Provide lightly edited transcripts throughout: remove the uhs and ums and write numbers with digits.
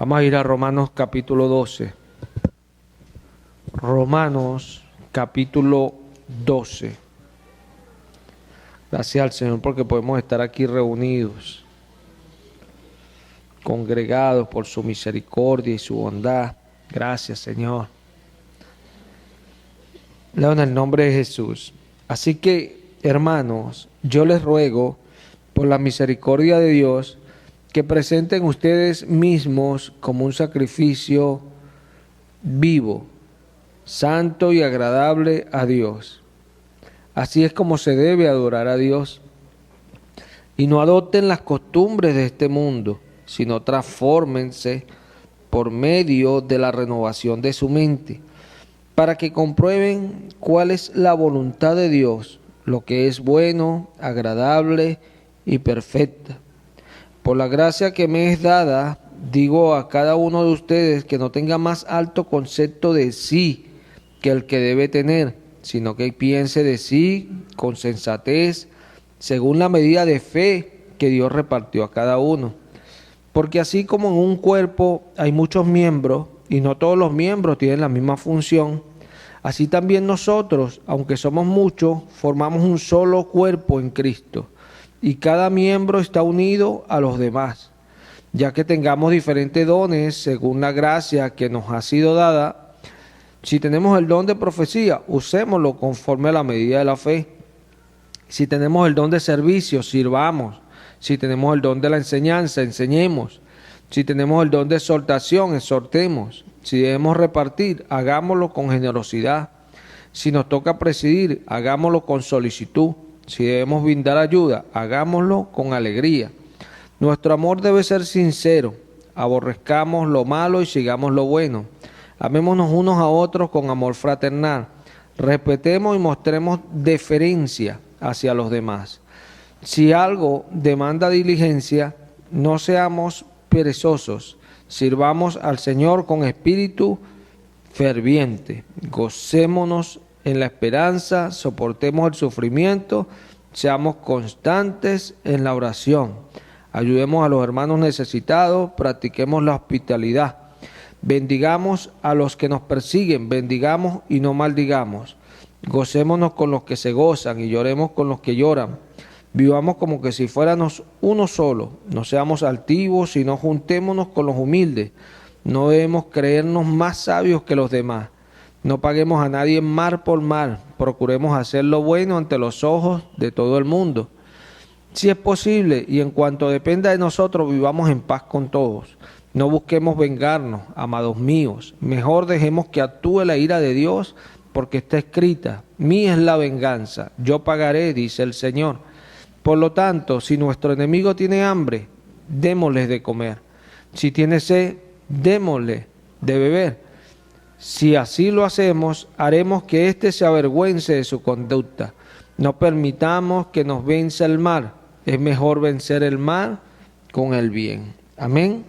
Vamos a ir a Romanos capítulo 12. Romanos capítulo 12. Gracias al Señor porque podemos estar aquí reunidos, congregados por su misericordia y su bondad. Gracias, Señor. Leo en el nombre de Jesús. Así que, hermanos, yo les ruego, por la misericordia de Dios, que presenten ustedes mismos como un sacrificio vivo, santo y agradable a Dios. Así es como se debe adorar a Dios. Y no adopten las costumbres de este mundo, sino transfórmense por medio de la renovación de su mente, para que comprueben cuál es la voluntad de Dios, lo que es bueno, agradable y perfecta. Por la gracia que me es dada, digo a cada uno de ustedes que no tenga más alto concepto de sí que el que debe tener, sino que piense de sí con sensatez, según la medida de fe que Dios repartió a cada uno. Porque así como en un cuerpo hay muchos miembros, y no todos los miembros tienen la misma función, así también nosotros, aunque somos muchos, formamos un solo cuerpo en Cristo, y cada miembro está unido a los demás. Ya que tengamos diferentes dones según la gracia que nos ha sido dada, si tenemos el don de profecía, usémoslo conforme a la medida de la fe. Si tenemos el don de servicio, sirvamos. Si tenemos el don de la enseñanza, enseñemos. Si tenemos el don de exhortación, exhortemos. Si debemos repartir, hagámoslo con generosidad. Si nos toca presidir, hagámoslo con solicitud. Si debemos brindar ayuda, hagámoslo con alegría. Nuestro amor debe ser sincero. Aborrezcamos lo malo y sigamos lo bueno. Amémonos unos a otros con amor fraternal. Respetemos y mostremos deferencia hacia los demás. Si algo demanda diligencia, no seamos perezosos. Sirvamos al Señor con espíritu ferviente. Gocémonos en la esperanza, soportemos el sufrimiento, seamos constantes en la oración. Ayudemos a los hermanos necesitados, practiquemos la hospitalidad. Bendigamos a los que nos persiguen, bendigamos y no maldigamos. Gocémonos con los que se gozan y lloremos con los que lloran. Vivamos como que si fuéramos uno solo. No seamos altivos, sino juntémonos con los humildes. No debemos creernos más sabios que los demás. No paguemos a nadie mal por mal. Procuremos hacer lo bueno ante los ojos de todo el mundo. Si es posible y en cuanto dependa de nosotros, vivamos en paz con todos. No busquemos vengarnos, amados míos. Mejor dejemos que actúe la ira de Dios, porque está escrita: mía es la venganza, yo pagaré, dice el Señor. Por lo tanto, si nuestro enemigo tiene hambre, démosle de comer. Si tiene sed, démosle de beber. Si así lo hacemos, haremos que éste se avergüence de su conducta. No permitamos que nos venza el mal. Es mejor vencer el mal con el bien. Amén.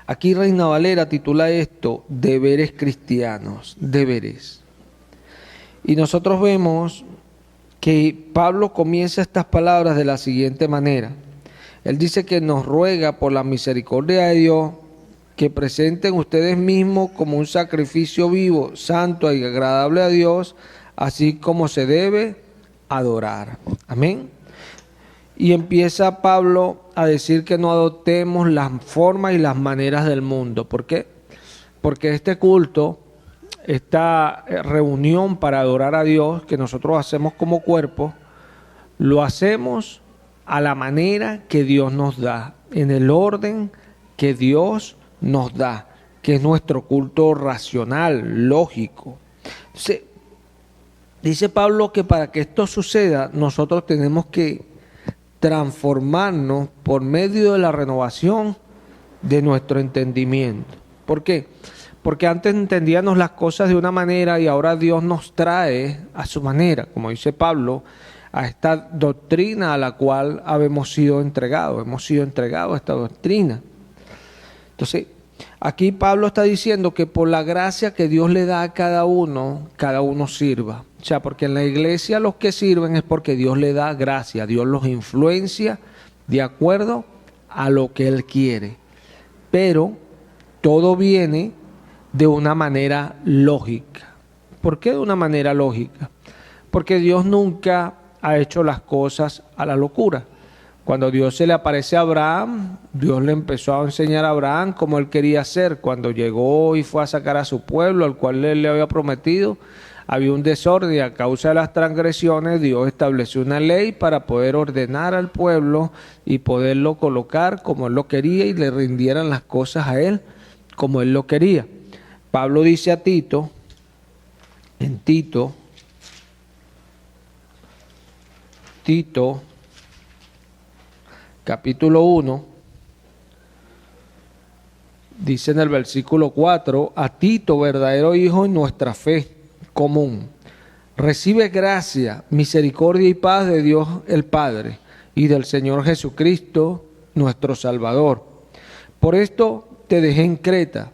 Aquí Reina Valera titula esto: deberes cristianos, deberes. Y nosotros vemos que Pablo comienza estas palabras de la siguiente manera. Él dice que nos ruega por la misericordia de Dios que presenten ustedes mismos como un sacrificio vivo, santo y agradable a Dios, así como se debe adorar. Amén. Y empieza Pablo a decir que no adoptemos las formas y las maneras del mundo. ¿Por qué? Porque este culto, esta reunión para adorar a Dios que nosotros hacemos como cuerpo, lo hacemos a la manera que Dios nos da, en el orden que Dios nos da, que es nuestro culto racional, lógico. Entonces, dice Pablo que para que esto suceda, nosotros tenemos que transformarnos por medio de la renovación de nuestro entendimiento. ¿Por qué? Porque antes entendíamos las cosas de una manera y ahora Dios nos trae a su manera, como dice Pablo, a esta doctrina a la cual hemos sido entregados a esta doctrina. Entonces, aquí Pablo está diciendo que por la gracia que Dios le da a cada uno sirva. O sea, porque en la iglesia los que sirven es porque Dios le da gracia, Dios los influencia de acuerdo a lo que Él quiere. pero todo viene de una manera lógica. ¿Por qué de una manera lógica? Porque Dios nunca ha hecho las cosas a la locura. Cuando Dios se le aparece a Abraham, Dios le empezó a enseñar a Abraham cómo él quería ser. Cuando llegó y fue a sacar a su pueblo, al cual él le había prometido, había un desorden y a causa de las transgresiones Dios estableció una ley para poder ordenar al pueblo y poderlo colocar como él lo quería y le rindieran las cosas a él como él lo quería. Pablo dice a Tito, en Tito capítulo 1, dice en el versículo 4, a Tito, verdadero hijo en nuestra fe común, recibe gracia, misericordia y paz de Dios el Padre y del Señor Jesucristo, nuestro Salvador. Por esto te dejé en Creta,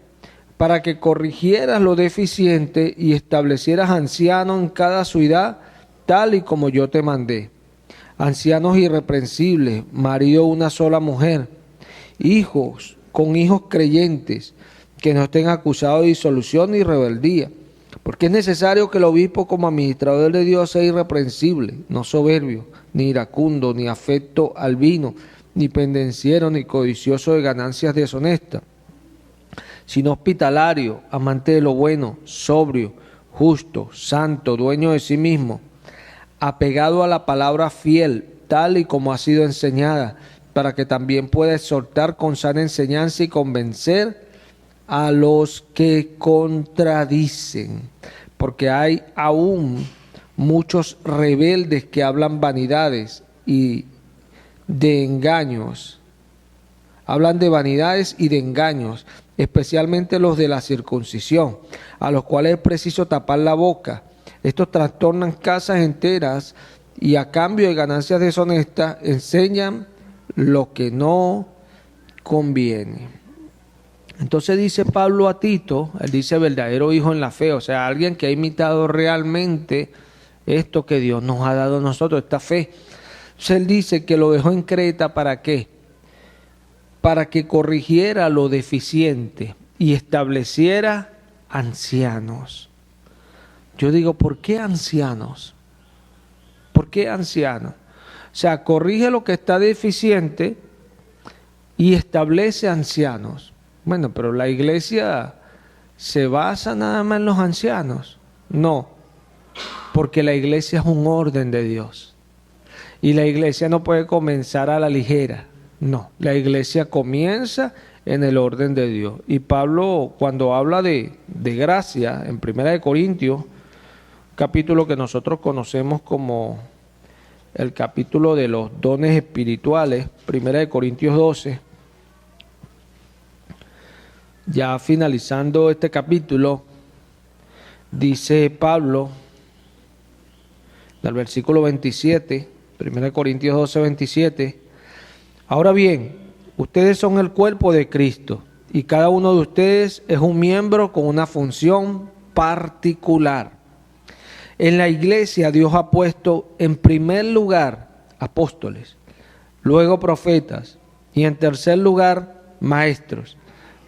para que corrigieras lo deficiente y establecieras ancianos en cada ciudad, tal y como yo te mandé. Ancianos irreprensibles, marido de una sola mujer, hijos con hijos creyentes, que no estén acusados de disolución ni rebeldía. Porque es necesario que el obispo como administrador de Dios sea irreprensible, no soberbio, ni iracundo, ni afecto al vino, ni pendenciero, ni codicioso de ganancias deshonestas, sino hospitalario, amante de lo bueno, sobrio, justo, santo, dueño de sí mismo, apegado a la palabra fiel, tal y como ha sido enseñada, para que también pueda exhortar con sana enseñanza y convencer a los que contradicen, porque hay aún muchos rebeldes que hablan vanidades y de engaños, hablan de vanidades y de engaños, especialmente los de la circuncisión, a los cuales es preciso tapar la boca. Estos trastornan casas enteras y a cambio de ganancias deshonestas enseñan lo que no conviene. Entonces dice Pablo a Tito, él dice verdadero hijo en la fe, o sea, alguien que ha imitado realmente esto que Dios nos ha dado a nosotros, esta fe. Entonces él dice que lo dejó en Creta, ¿para qué? Para que corrigiera lo deficiente y estableciera ancianos. Yo digo, ¿por qué ancianos? ¿Por qué ancianos? O sea, corrige lo que está deficiente y establece ancianos. Bueno, pero la iglesia se basa nada más en los ancianos. No, porque la iglesia es un orden de Dios. Y la iglesia no puede comenzar a la ligera. No, la iglesia comienza en el orden de Dios. Y Pablo, cuando habla de gracia, en 1 Corintios, capítulo que nosotros conocemos como el capítulo de los dones espirituales, 1 Corintios 12, ya finalizando este capítulo, dice Pablo, del versículo 27, 1 Corintios 12, 27, ahora bien, ustedes son el cuerpo de Cristo y cada uno de ustedes es un miembro con una función particular. En la iglesia Dios ha puesto en primer lugar apóstoles, luego profetas y en tercer lugar maestros.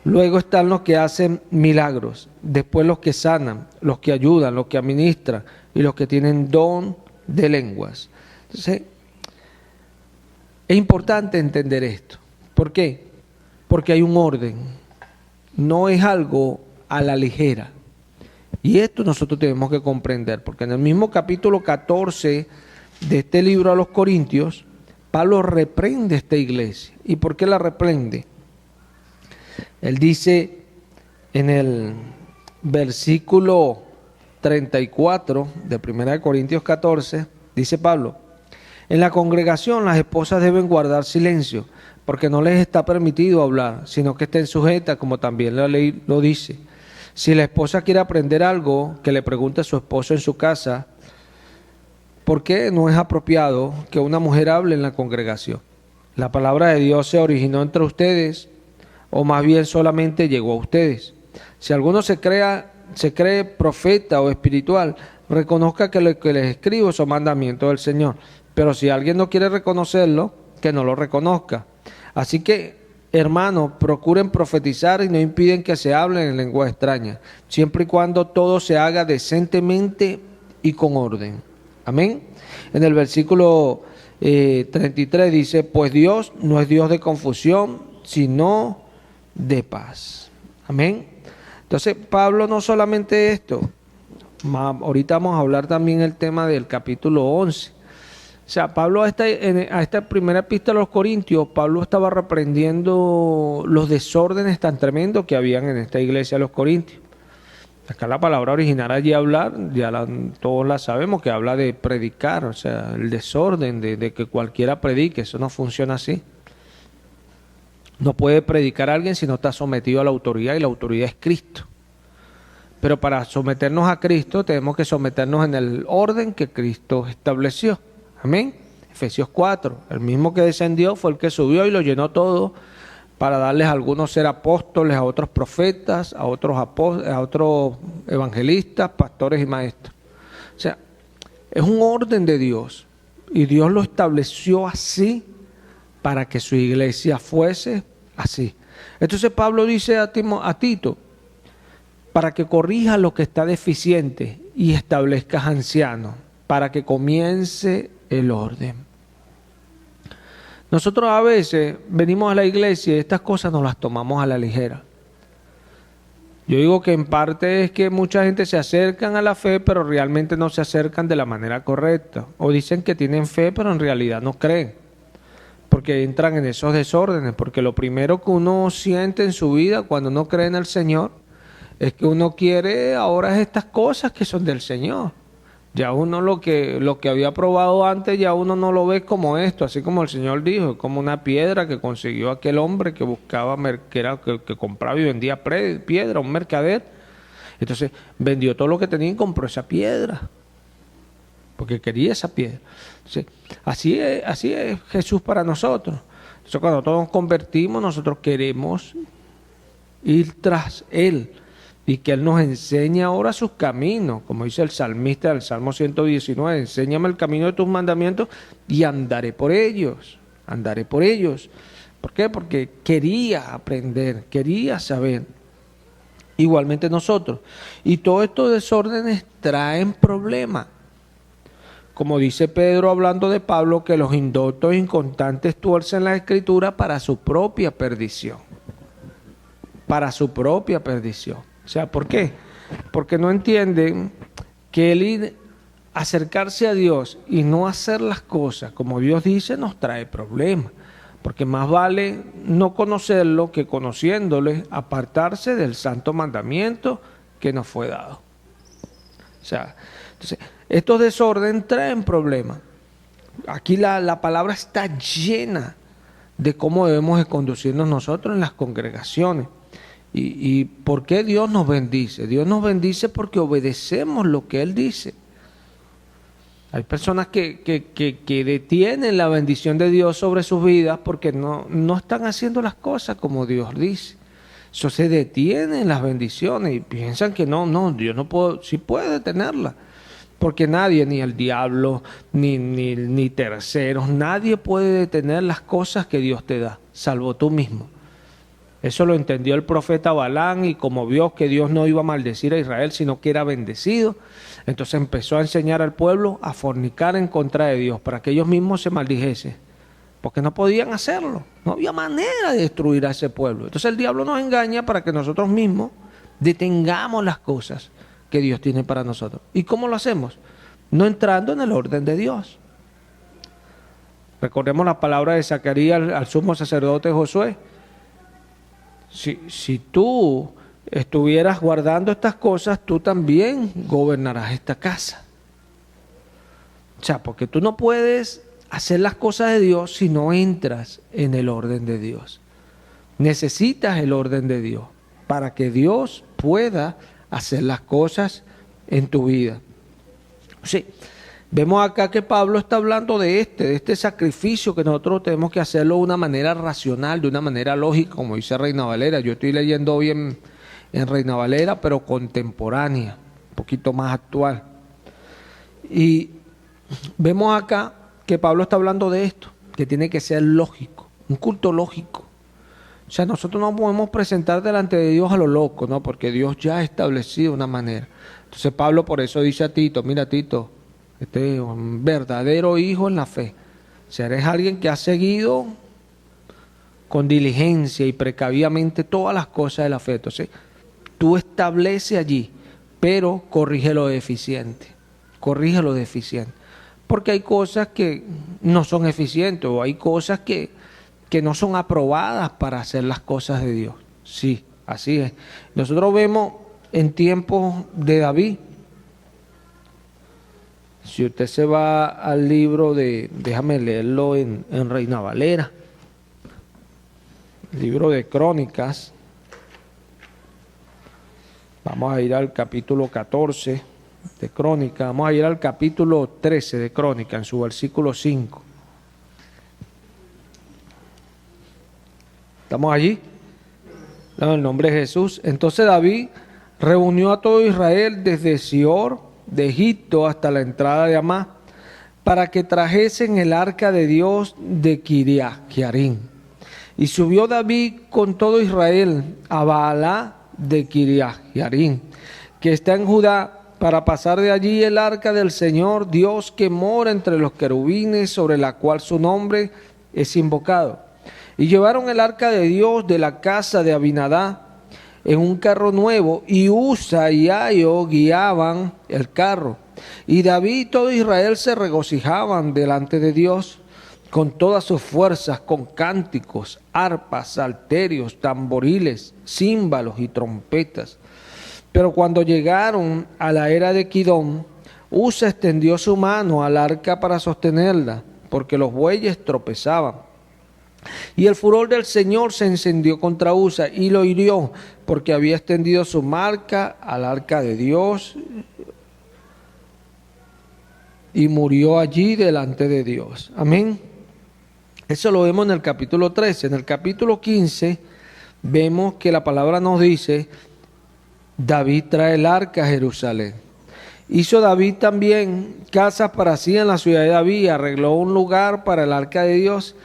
Luego están los que hacen milagros, después los que sanan, los que ayudan, los que administran y los que tienen don de lenguas. Entonces, es importante entender esto. ¿Por qué? Porque hay un orden, no es algo a la ligera. Y esto nosotros tenemos que comprender, porque en el mismo capítulo 14 de este libro a los Corintios, Pablo reprende a esta iglesia. ¿Y por qué la reprende? Él dice en el versículo 34 de 1 Corintios 14, dice Pablo, en la congregación las esposas deben guardar silencio, porque no les está permitido hablar, sino que estén sujetas, como también la ley lo dice. Si la esposa quiere aprender algo, que le pregunte a su esposo en su casa, ¿por qué no es apropiado que una mujer hable en la congregación? ¿La palabra de Dios se originó entre ustedes o más bien solamente llegó a ustedes? Si alguno se cree profeta o espiritual, reconozca que lo que les escribo son mandamientos del Señor. Pero si alguien no quiere reconocerlo, que no lo reconozca. Así que hermanos, procuren profetizar y no impiden que se hablen en lengua extraña, siempre y cuando todo se haga decentemente y con orden. Amén. En el versículo 33 dice, pues Dios no es Dios de confusión, sino de paz. Amén. Entonces, Pablo no solamente esto, ahorita vamos a hablar también el tema del capítulo 11. O sea, Pablo a esta primera epístola a los Corintios, Pablo estaba reprendiendo los desórdenes tan tremendos que habían en esta iglesia de los Corintios. Acá la palabra original allí hablar, todos la sabemos, que habla de predicar, o sea, el desorden de que cualquiera predique, eso no funciona así. No puede predicar a alguien si no está sometido a la autoridad, y la autoridad es Cristo. Pero para someternos a Cristo tenemos que someternos en el orden que Cristo estableció. Amén. Efesios 4, el mismo que descendió fue el que subió y lo llenó todo, para darles a algunos ser apóstoles, a otros profetas, a otros evangelistas, pastores y maestros. O sea, es un orden de Dios, y Dios lo estableció así para que su iglesia fuese así. Entonces Pablo dice a Tito, para que corrija lo que está deficiente y establezcas ancianos, para que comience el orden. Nosotros a veces venimos a la iglesia y estas cosas nos las tomamos a la ligera. Yo digo que en parte es que mucha gente se acercan a la fe, pero realmente no se acercan de la manera correcta. O dicen que tienen fe, pero en realidad no creen. Porque entran en esos desórdenes. Porque lo primero que uno siente en su vida cuando uno cree en el Señor es que uno quiere ahora estas cosas que son del Señor. Ya uno lo que había probado antes, ya uno no lo ve como esto, así como el Señor dijo, como una piedra que consiguió aquel hombre que buscaba, que compraba y vendía piedra, un mercader. Entonces vendió todo lo que tenía y compró esa piedra, porque quería esa piedra. Entonces, así es Jesús para nosotros. Entonces, cuando todos nos convertimos, nosotros queremos ir tras Él, y que Él nos enseñe ahora sus caminos, como dice el salmista del Salmo 119, enséñame el camino de tus mandamientos y andaré por ellos, andaré por ellos. ¿Por qué? Porque quería aprender, quería saber. Igualmente nosotros. Y todos estos desórdenes traen problemas. Como dice Pedro hablando de Pablo, que los indoctos e inconstantes tuercen la Escritura para su propia perdición. Para su propia perdición. O sea, ¿por qué? Porque no entienden que el ir a acercarse a Dios y no hacer las cosas como Dios dice nos trae problemas. Porque más vale no conocerlo que conociéndole apartarse del santo mandamiento que nos fue dado. O sea, entonces, estos desórdenes traen problemas. Aquí la palabra está llena de cómo debemos de conducirnos nosotros en las congregaciones. ¿Y por qué Dios nos bendice? Dios nos bendice porque obedecemos lo que Él dice. Hay personas que detienen la bendición de Dios sobre sus vidas porque no están haciendo las cosas como Dios dice. Eso se detienen las bendiciones y piensan que no, Dios no puede, sí puede detenerlas. Porque nadie, ni el diablo, ni terceros, nadie puede detener las cosas que Dios te da, salvo tú mismo. Eso lo entendió el profeta Balaam, y como vio que Dios no iba a maldecir a Israel, sino que era bendecido, entonces empezó a enseñar al pueblo a fornicar en contra de Dios, para que ellos mismos se maldijesen, porque no podían hacerlo, no había manera de destruir a ese pueblo. Entonces el diablo nos engaña para que nosotros mismos detengamos las cosas que Dios tiene para nosotros. ¿Y cómo lo hacemos? No entrando en el orden de Dios. Recordemos la palabra de Zacarías al sumo sacerdote Josué. Si tú estuvieras guardando estas cosas, tú también gobernarás esta casa. O sea, porque tú no puedes hacer las cosas de Dios si no entras en el orden de Dios. Necesitas el orden de Dios para que Dios pueda hacer las cosas en tu vida. Sí. Vemos acá que Pablo está hablando de este sacrificio que nosotros tenemos que hacerlo de una manera racional, de una manera lógica, como dice Reina Valera. Yo estoy leyendo hoy en Reina Valera, pero contemporánea, un poquito más actual. Y vemos acá que Pablo está hablando de esto, que tiene que ser lógico, un culto lógico. O sea, nosotros no podemos presentar delante de Dios a lo loco, ¿no? Porque Dios ya ha establecido una manera. Entonces Pablo por eso dice a Tito, mira Tito, este es un verdadero hijo en la fe. O sea, eres alguien que ha seguido con diligencia y precavidamente todas las cosas de la fe. Entonces, tú establece allí, pero corrige lo deficiente. Corrige lo deficiente. Porque hay cosas que no son eficientes o hay cosas que no son aprobadas para hacer las cosas de Dios. Sí, así es. Nosotros vemos en tiempos de David, si usted se va al libro déjame leerlo en Reina Valera, libro de Crónicas, vamos a ir al capítulo 14 de Crónicas, vamos a ir al capítulo 13 de Crónicas, en su versículo 5. ¿Estamos allí? En el nombre de Jesús. Entonces David reunió a todo Israel desde Sior, de Egipto, hasta la entrada de Amá, para que trajesen el arca de Dios de Kiriat Jearim. Y subió David con todo Israel a Baalá de Kiriat Jearim, que está en Judá, para pasar de allí el arca del Señor, Dios que mora entre los querubines, sobre la cual su nombre es invocado. Y llevaron el arca de Dios de la casa de Abinadá en un carro nuevo, y Usa y Aio guiaban el carro. Y David y todo Israel se regocijaban delante de Dios con todas sus fuerzas, con cánticos, arpas, salterios, tamboriles, címbalos y trompetas. Pero cuando llegaron a la era de Kidón, Usa extendió su mano al arca para sostenerla, porque los bueyes tropezaban. Y el furor del Señor se encendió contra Usa y lo hirió, porque había extendido su marca al arca de Dios y murió allí delante de Dios. Amén. Eso lo vemos en el capítulo 13. En el capítulo 15 vemos que la palabra nos dice, David trae el arca a Jerusalén. Hizo David también casas para sí en la ciudad de David, arregló un lugar para el arca de Dios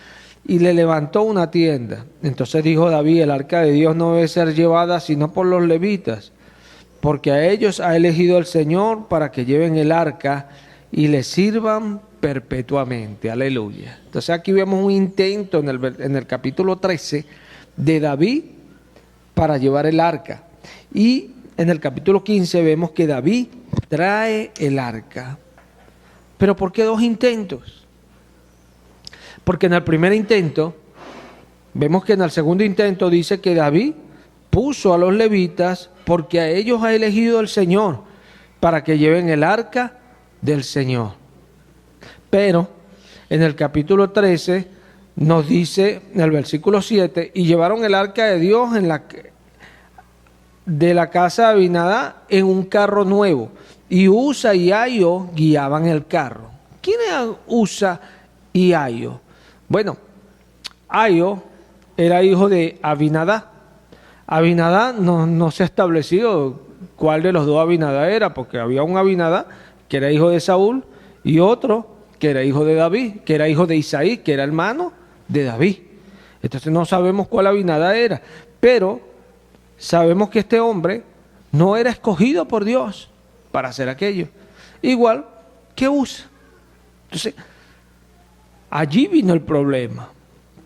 y le levantó una tienda. Entonces dijo David, el arca de Dios no debe ser llevada sino por los levitas, porque a ellos ha elegido el Señor para que lleven el arca y le sirvan perpetuamente. Aleluya. Entonces aquí vemos un intento en el capítulo 13 de David para llevar el arca. Y en el capítulo 15 vemos que David trae el arca. ¿Pero por qué dos intentos? Porque en el primer intento, vemos que en el segundo intento dice que David puso a los levitas porque a ellos ha elegido el Señor para que lleven el arca del Señor. Pero en el capítulo 13 nos dice en el versículo 7, y llevaron el arca de Dios de la casa de Abinadá en un carro nuevo, y Usa y Aio guiaban el carro. ¿Quién eran Usa y Aio? Bueno, Aio era hijo de Abinadá. Abinadá no se ha establecido cuál de los dos Abinadá era, porque había un Abinadá que era hijo de Saúl y otro que era hijo de David, que era hijo de Isaí, que era hermano de David. Entonces no sabemos cuál Abinadá era, pero sabemos que este hombre no era escogido por Dios para hacer aquello. Igual que Usa. Entonces, allí vino el problema,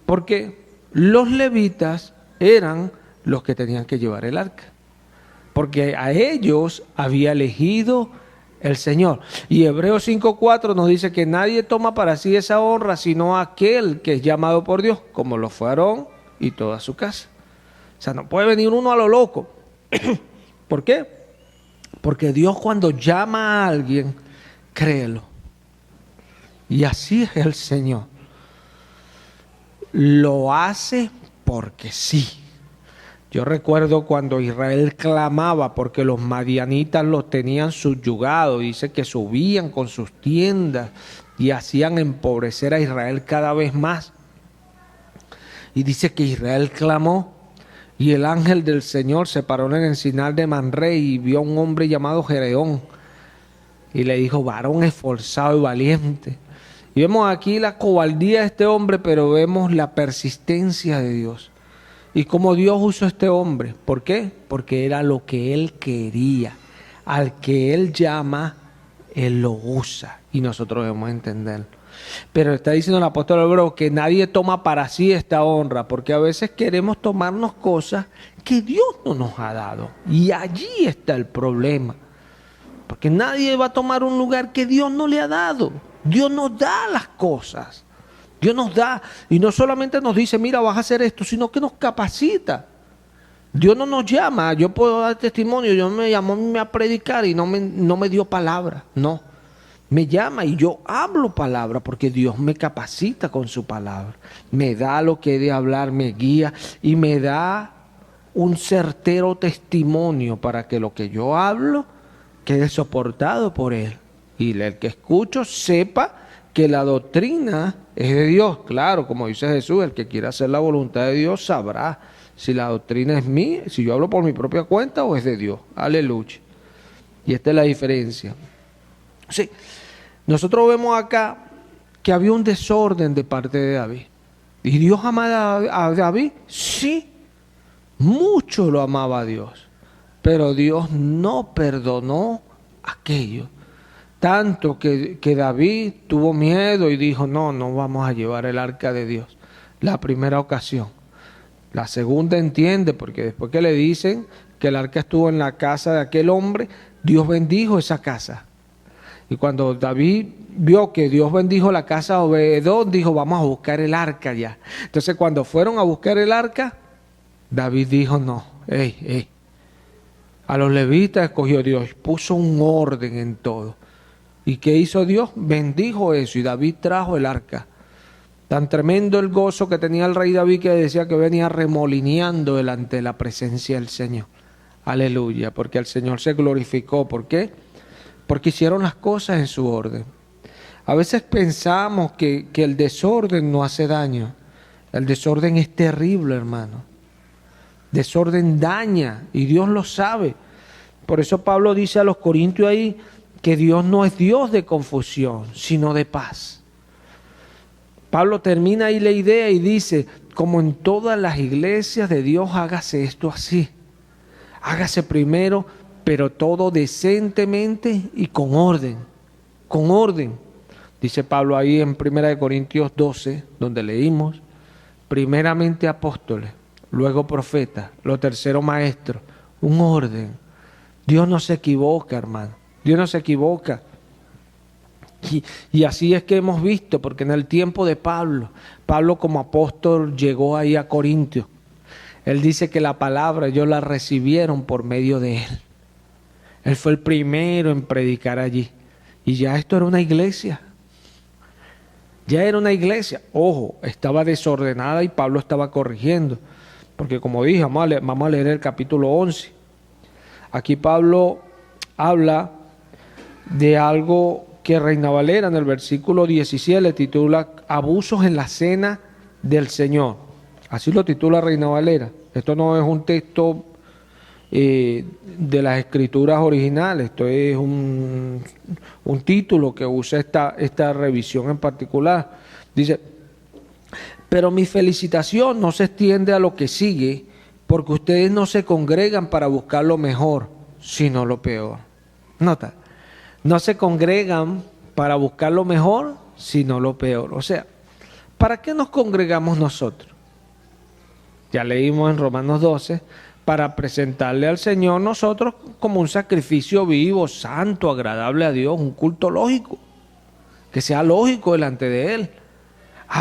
porque los levitas eran los que tenían que llevar el arca, porque a ellos había elegido el Señor. Y Hebreos 5:4 nos dice que nadie toma para sí esa honra, sino aquel que es llamado por Dios, como lo fue Aarón y toda su casa. O sea, no puede venir uno a lo loco. ¿Por qué? Porque Dios cuando llama a alguien, créelo. Y así es el Señor. Lo hace porque sí. Yo recuerdo cuando Israel clamaba porque los madianitas los tenían subyugados. Dice que subían con sus tiendas y hacían empobrecer a Israel cada vez más. Y dice que Israel clamó y el ángel del Señor se paró en el encinar de Manré y vio a un hombre llamado Gedeón. Y le dijo, varón esforzado y valiente. Y vemos aquí la cobardía de este hombre, pero vemos la persistencia de Dios. y cómo Dios usó a este hombre. ¿Por qué? Porque era lo que Él quería. Al que Él llama, Él lo usa. Y nosotros debemos entenderlo. Pero está diciendo el apóstol Hebreo que nadie toma para sí esta honra, porque a veces queremos tomarnos cosas que Dios no nos ha dado. Y allí está el problema. Porque nadie va a tomar un lugar que Dios no le ha dado. Dios nos da las cosas. Dios nos da, y no solamente nos dice, mira, vas a hacer esto, sino que nos capacita. Dios no nos llama, yo puedo dar testimonio, Dios me llamó a predicar y no me dio palabra, no. Me llama y yo hablo palabra porque Dios me capacita con su palabra. Me da lo que he de hablar, me guía y me da un certero testimonio para que lo que yo hablo quede soportado por Él. Y el que escucho sepa que la doctrina es de Dios. Claro, como dice Jesús, el que quiera hacer la voluntad de Dios sabrá si la doctrina es mía, si yo hablo por mi propia cuenta o es de Dios. Aleluya. Y esta es la diferencia. Sí, nosotros vemos acá que había un desorden de parte de David. ¿Y Dios amaba a David? Sí, mucho lo amaba a Dios. Pero Dios no perdonó aquello. Tanto que David tuvo miedo y dijo, no vamos a llevar el arca de Dios. La primera ocasión. La segunda entiende, porque después que le dicen que el arca estuvo en la casa de aquel hombre, Dios bendijo esa casa. Y cuando David vio que Dios bendijo la casa de Obed-edom, dijo, vamos a buscar el arca ya. Entonces cuando fueron a buscar el arca, David dijo, no, a los levitas escogió Dios, puso un orden en todo. ¿Y qué hizo Dios? Bendijo eso y David trajo el arca. Tan tremendo el gozo que tenía el rey David que decía que venía remolineando delante de la presencia del Señor. Aleluya, porque el Señor se glorificó. ¿Por qué? Porque hicieron las cosas en su orden. A veces pensamos que el desorden no hace daño. El desorden es terrible, hermano. Desorden daña y Dios lo sabe. Por eso Pablo dice a los corintios ahí que Dios no es Dios de confusión, sino de paz. Pablo termina ahí la idea y dice, como en todas las iglesias de Dios, hágase esto así. Hágase primero, pero todo decentemente y con orden. Con orden. Dice Pablo ahí en 1 Corintios 12, donde leímos, primeramente apóstoles, luego profetas, lo tercero maestros. Un orden. Dios no se equivoca, hermano. Dios no se equivoca. Y así es que hemos visto, porque en el tiempo de Pablo como apóstol llegó ahí a Corintios. Él dice que la palabra ellos la recibieron por medio de él. Él fue el primero en predicar allí. Y ya esto era una iglesia. Ya era una iglesia. Ojo, estaba desordenada y Pablo estaba corrigiendo. Porque como dije, vamos a leer el capítulo 11. Aquí Pablo habla de algo que Reina Valera en el versículo 17 le titula Abusos en la cena del Señor. Así lo titula Reina Valera. Esto no es un texto de las escrituras originales, esto es un título que usa esta revisión en particular. Dice, pero mi felicitación no se extiende a lo que sigue, porque ustedes no se congregan para buscar lo mejor, sino lo peor. Nota. No se congregan para buscar lo mejor, sino lo peor. O sea, ¿para qué nos congregamos nosotros? Ya leímos en Romanos 12, para presentarle al Señor nosotros como un sacrificio vivo, santo, agradable a Dios, un culto lógico, que sea lógico delante de Él.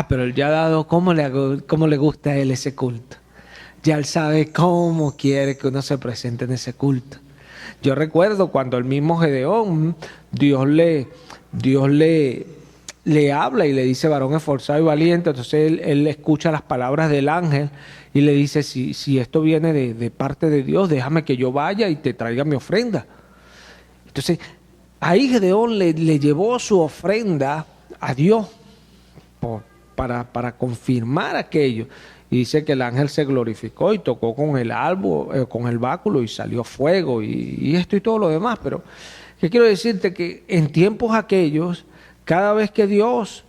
Pero Él ya ha dado cómo le gusta a Él ese culto. Ya Él sabe cómo quiere que uno se presente en ese culto. Yo recuerdo cuando el mismo Gedeón, Dios le habla y le dice varón esforzado y valiente. Entonces él escucha las palabras del ángel y le dice, si esto viene de parte de Dios, déjame que yo vaya y te traiga mi ofrenda. Entonces ahí Gedeón le llevó su ofrenda a Dios para confirmar aquello. Y dice que el ángel se glorificó y tocó con el báculo y salió fuego y esto y todo lo demás. Pero ¿qué quiero decirte? Que en tiempos aquellos, cada vez que Dios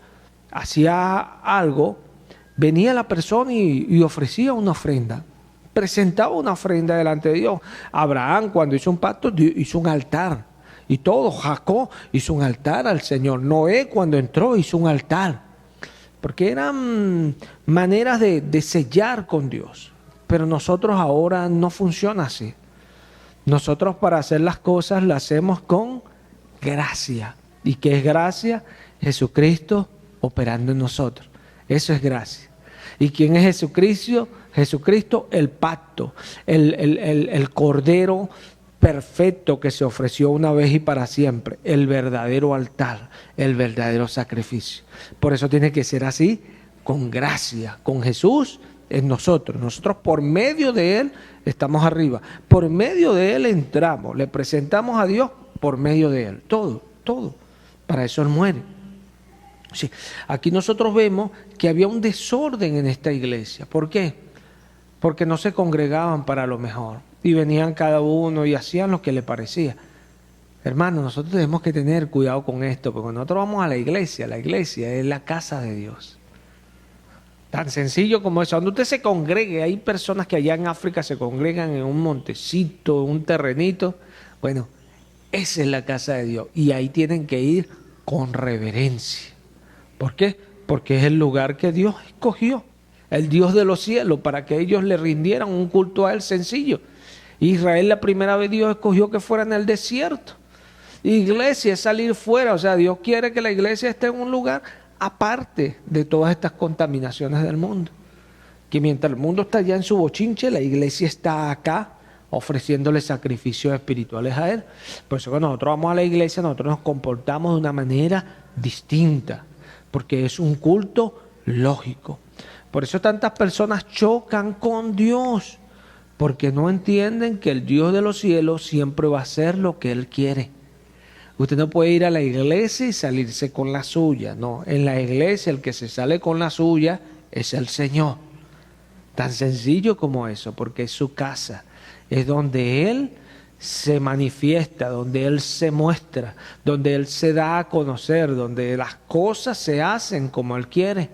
hacía algo, venía la persona y ofrecía una ofrenda. presentaba una ofrenda delante de Dios. Abraham, cuando hizo un pacto, hizo un altar. Y todo, Jacob hizo un altar al Señor. Noé, cuando entró, hizo un altar. Porque eran maneras de sellar con Dios. Pero nosotros ahora no funciona así. Nosotros, para hacer las cosas, las hacemos con gracia. ¿Y qué es gracia? Jesucristo operando en nosotros. Eso es gracia. ¿Y quién es Jesucristo? Jesucristo, el pacto, el Cordero perfecto que se ofreció una vez y para siempre, el verdadero altar, el verdadero sacrificio. Por eso tiene que ser así, con gracia, con Jesús en nosotros. Nosotros por medio de Él estamos arriba, por medio de Él entramos, le presentamos a Dios por medio de Él, todo, todo. Para eso Él muere. Sí. Aquí nosotros vemos que había un desorden en esta iglesia. ¿Por qué? Porque no se congregaban para lo mejor y venían cada uno y hacían lo que le parecía. Hermanos, nosotros tenemos que tener cuidado con esto, porque nosotros vamos a la iglesia es la casa de Dios. Tan sencillo como eso. Cuando usted se congregue, hay personas que allá en África se congregan en un montecito, en un terrenito. Bueno, esa es la casa de Dios y ahí tienen que ir con reverencia. ¿Por qué? Porque es el lugar que Dios escogió, el Dios de los cielos, para que ellos le rindieran un culto a Él sencillo. Israel, la primera vez Dios escogió que fuera en el desierto. Iglesia es salir fuera, o sea, Dios quiere que la iglesia esté en un lugar aparte de todas estas contaminaciones del mundo. Que mientras el mundo está allá en su bochinche, la iglesia está acá ofreciéndole sacrificios espirituales a Él. Por eso cuando nosotros vamos a la iglesia, nosotros nos comportamos de una manera distinta, porque es un culto lógico. Por eso tantas personas chocan con Dios, porque no entienden que el Dios de los cielos siempre va a hacer lo que Él quiere. Usted no puede ir a la iglesia y salirse con la suya. No, en la iglesia el que se sale con la suya es el Señor. Tan sencillo como eso, porque es su casa. Es donde Él se manifiesta, donde Él se muestra, donde Él se da a conocer, donde las cosas se hacen como Él quiere.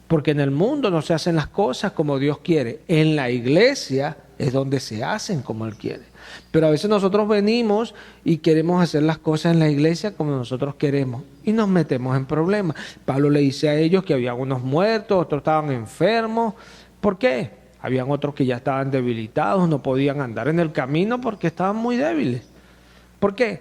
Porque en el mundo no se hacen las cosas como Dios quiere. En la iglesia es donde se hacen como Él quiere. Pero a veces nosotros venimos y queremos hacer las cosas en la iglesia como nosotros queremos y nos metemos en problemas. Pablo le dice a ellos que había unos muertos, otros estaban enfermos. ¿Por qué? Habían otros que ya estaban debilitados, no podían andar en el camino porque estaban muy débiles. ¿Por qué?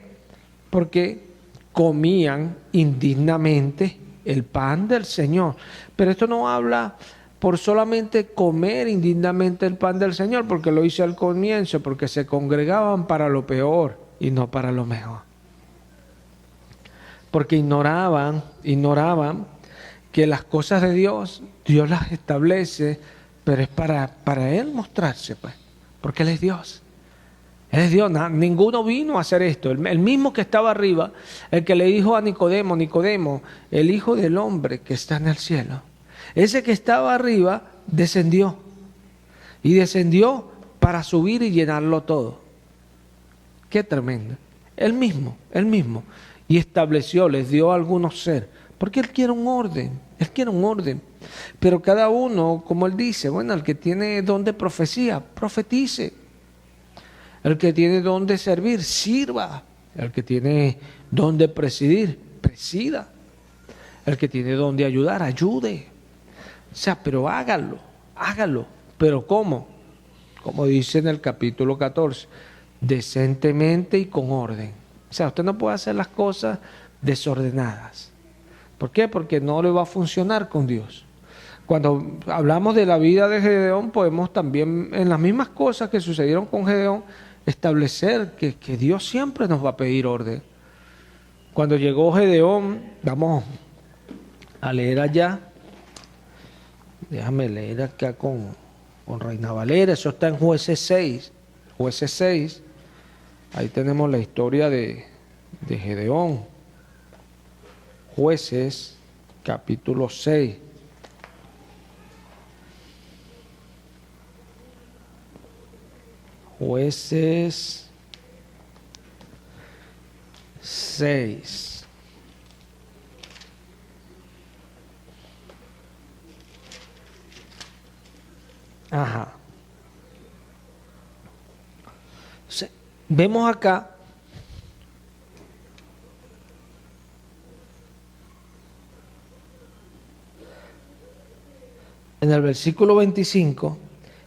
Porque comían indignamente el pan del Señor. Pero esto no habla por solamente comer indignamente el pan del Señor, porque lo hice al comienzo, porque se congregaban para lo peor y no para lo mejor. Porque ignoraban que las cosas de Dios, Dios las establece, pero es para Él mostrarse, pues, porque Él es Dios. Él es Dios, ninguno vino a hacer esto. El mismo que estaba arriba, el que le dijo a Nicodemo, Nicodemo, el Hijo del Hombre que está en el cielo. Ese que estaba arriba descendió. Y descendió para subir y llenarlo todo. Qué tremendo. Él mismo. Y estableció, les dio a algunos ser. Porque Él quiere un orden. Él quiere un orden. Pero cada uno, como Él dice, bueno, el que tiene don de profecía, profetice. El que tiene don de servir, sirva. El que tiene don de presidir, presida. El que tiene don de ayudar, ayude. O sea, pero hágalo. ¿Pero cómo? Como dice en el capítulo 14, decentemente y con orden. O sea, usted no puede hacer las cosas desordenadas. ¿Por qué? Porque no le va a funcionar con Dios. Cuando hablamos de la vida de Gedeón, podemos también, en las mismas cosas que sucedieron con Gedeón, establecer que Dios siempre nos va a pedir orden. Cuando llegó Gedeón, vamos a leer allá. Déjame leer acá con Reina Valera, eso está en Jueces 6. Jueces 6, ahí tenemos la historia de Gedeón. Jueces, capítulo 6. Jueces 6. Ajá. vemos acá en el versículo 25,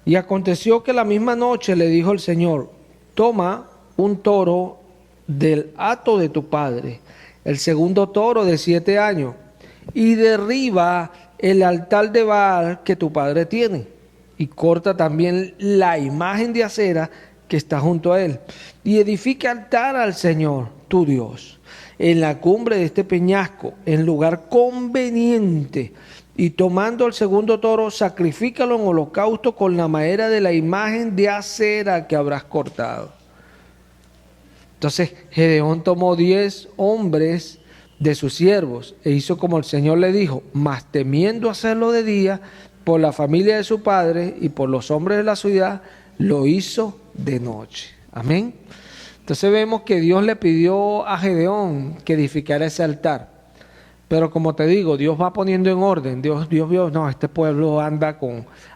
y aconteció que la misma noche le dijo el Señor, toma un toro del hato de tu padre, el segundo toro de 7 años, y derriba el altar de Baal que tu padre tiene, y corta también la imagen de acera que está junto a él, y edifica altar al Señor, tu Dios, en la cumbre de este peñasco, en lugar conveniente, y tomando el segundo toro, sacrifícalo en holocausto con la madera de la imagen de acera que habrás cortado. Entonces Gedeón tomó 10 hombres de sus siervos e hizo como el Señor le dijo, mas temiendo hacerlo de día, por la familia de su padre y por los hombres de la ciudad, lo hizo de noche. Amén. Entonces vemos que Dios le pidió a Gedeón que edificara ese altar. Pero como te digo, Dios va poniendo en orden. Dios vio, no, este pueblo anda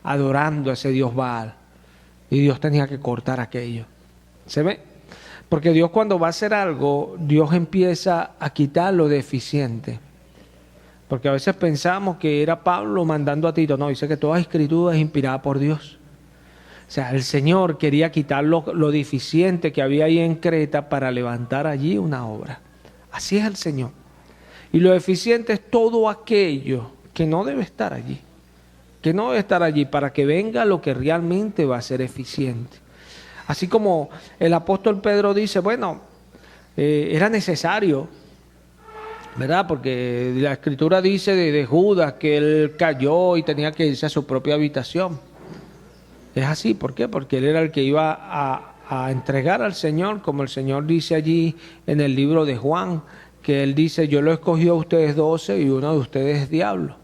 adorando a ese Dios Baal. Y Dios tenía que cortar aquello. ¿Se ve? Porque Dios cuando va a hacer algo, Dios empieza a quitar lo deficiente. Porque a veces pensamos que era Pablo mandando a Tito. No, dice que toda escritura es inspirada por Dios. O sea, el Señor quería quitar lo deficiente que había ahí en Creta para levantar allí una obra. Así es el Señor. Y lo eficiente es todo aquello que no debe estar allí. Que no debe estar allí para que venga lo que realmente va a ser eficiente. Así como el apóstol Pedro dice, bueno, era necesario, ¿verdad? Porque la escritura dice de Judas que él cayó y tenía que irse a su propia habitación. Es así, ¿por qué? Porque él era el que iba a entregar al Señor, como el Señor dice allí en el libro de Juan, que él dice, yo lo escogí a ustedes 12 y uno de ustedes es diablo.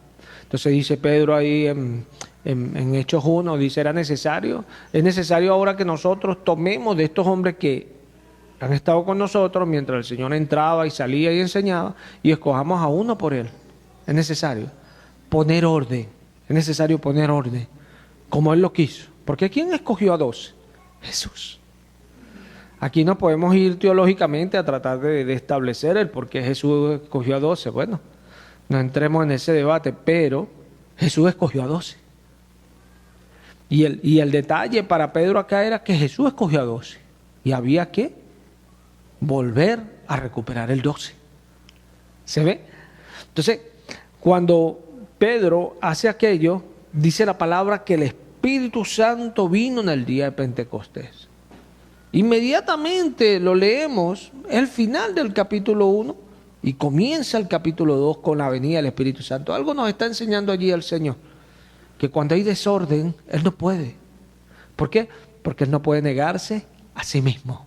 Entonces dice Pedro ahí en Hechos 1, dice, es necesario ahora que nosotros tomemos de estos hombres que han estado con nosotros mientras el Señor entraba y salía y enseñaba y escojamos a uno por él. Es necesario poner orden, es necesario poner orden, como él lo quiso. Porque ¿quién escogió a 12? Jesús. Aquí no podemos ir teológicamente a tratar de establecer el por qué Jesús escogió a 12. Bueno, no entremos en ese debate, pero Jesús escogió a 12. Y el detalle para Pedro acá era que Jesús escogió a 12. Y había que volver a recuperar el 12. ¿Se ve? Entonces, cuando Pedro hace aquello, dice la palabra que el Espíritu Santo vino en el día de Pentecostés. Inmediatamente lo leemos, el final del capítulo 1 y comienza el capítulo 2 con la venida del Espíritu Santo. Algo nos está enseñando allí el Señor, que cuando hay desorden, Él no puede. ¿Por qué? Porque Él no puede negarse a sí mismo.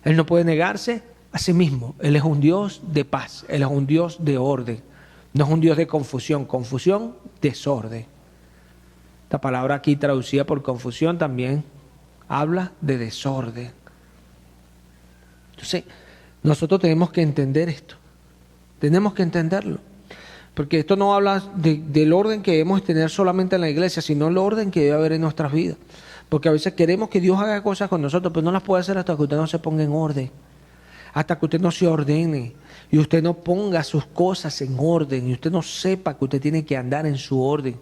Él no puede negarse a sí mismo. Él es un Dios de paz, Él es un Dios de orden, no es un Dios de confusión. Confusión, desorden. Esta palabra aquí traducida por confusión también habla de desorden. Entonces, nosotros tenemos que entender esto. Tenemos que entenderlo. Porque esto no habla del orden que debemos tener solamente en la iglesia, sino el orden que debe haber en nuestras vidas. Porque a veces queremos que Dios haga cosas con nosotros, pero no las puede hacer hasta que usted no se ponga en orden. Hasta que usted no se ordene y usted no ponga sus cosas en orden y usted no sepa que usted tiene que andar en su orden.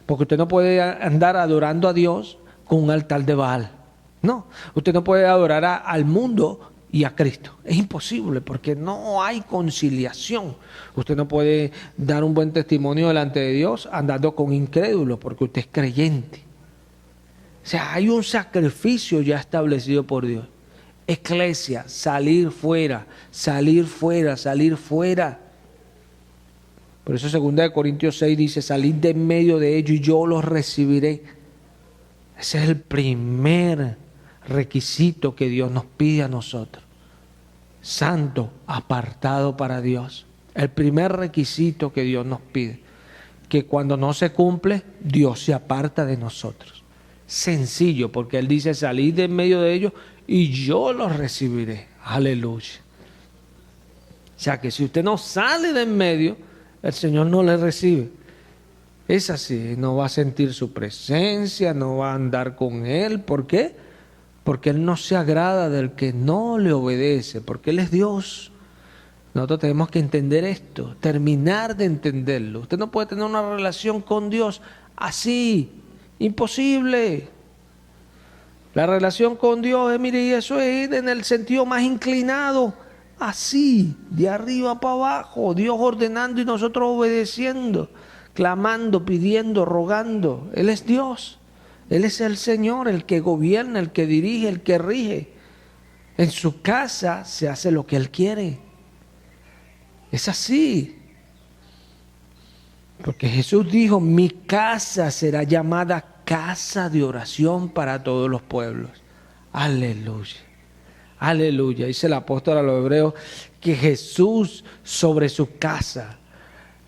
Porque usted no puede andar adorando a Dios con un altar de Baal. No, usted no puede adorar al mundo y a Cristo. Es imposible porque no hay conciliación. Usted no puede dar un buen testimonio delante de Dios andando con incrédulos porque usted es creyente. O sea, hay un sacrificio ya establecido por Dios. Eclesia, salir fuera, salir fuera, salir fuera. Por eso 2 Corintios 6 dice, salid de en medio de ellos y yo los recibiré. Ese es el primer requisito que Dios nos pide a nosotros. Santo, apartado para Dios. El primer requisito que Dios nos pide. Que cuando no se cumple, Dios se aparta de nosotros. Sencillo, porque Él dice, salid de en medio de ellos y yo los recibiré. Aleluya. O sea que si usted no sale de en medio, el Señor no le recibe. Es así, no va a sentir su presencia, no va a andar con Él. ¿Por qué? porque Él no se agrada del que no le obedece, porque Él es Dios. Nosotros tenemos que entender esto, terminar de entenderlo. Usted no puede tener una relación con Dios así, imposible. La relación con Dios, mire, y eso es en el sentido más inclinado, así, de arriba para abajo, Dios ordenando y nosotros obedeciendo, clamando, pidiendo, rogando. Él es Dios, Él es el Señor, el que gobierna, el que dirige, el que rige. En su casa se hace lo que Él quiere. Es así. Porque Jesús dijo, mi casa será llamada casa de oración para todos los pueblos. Aleluya. Aleluya. Dice el apóstol a los hebreos que Jesús sobre su casa,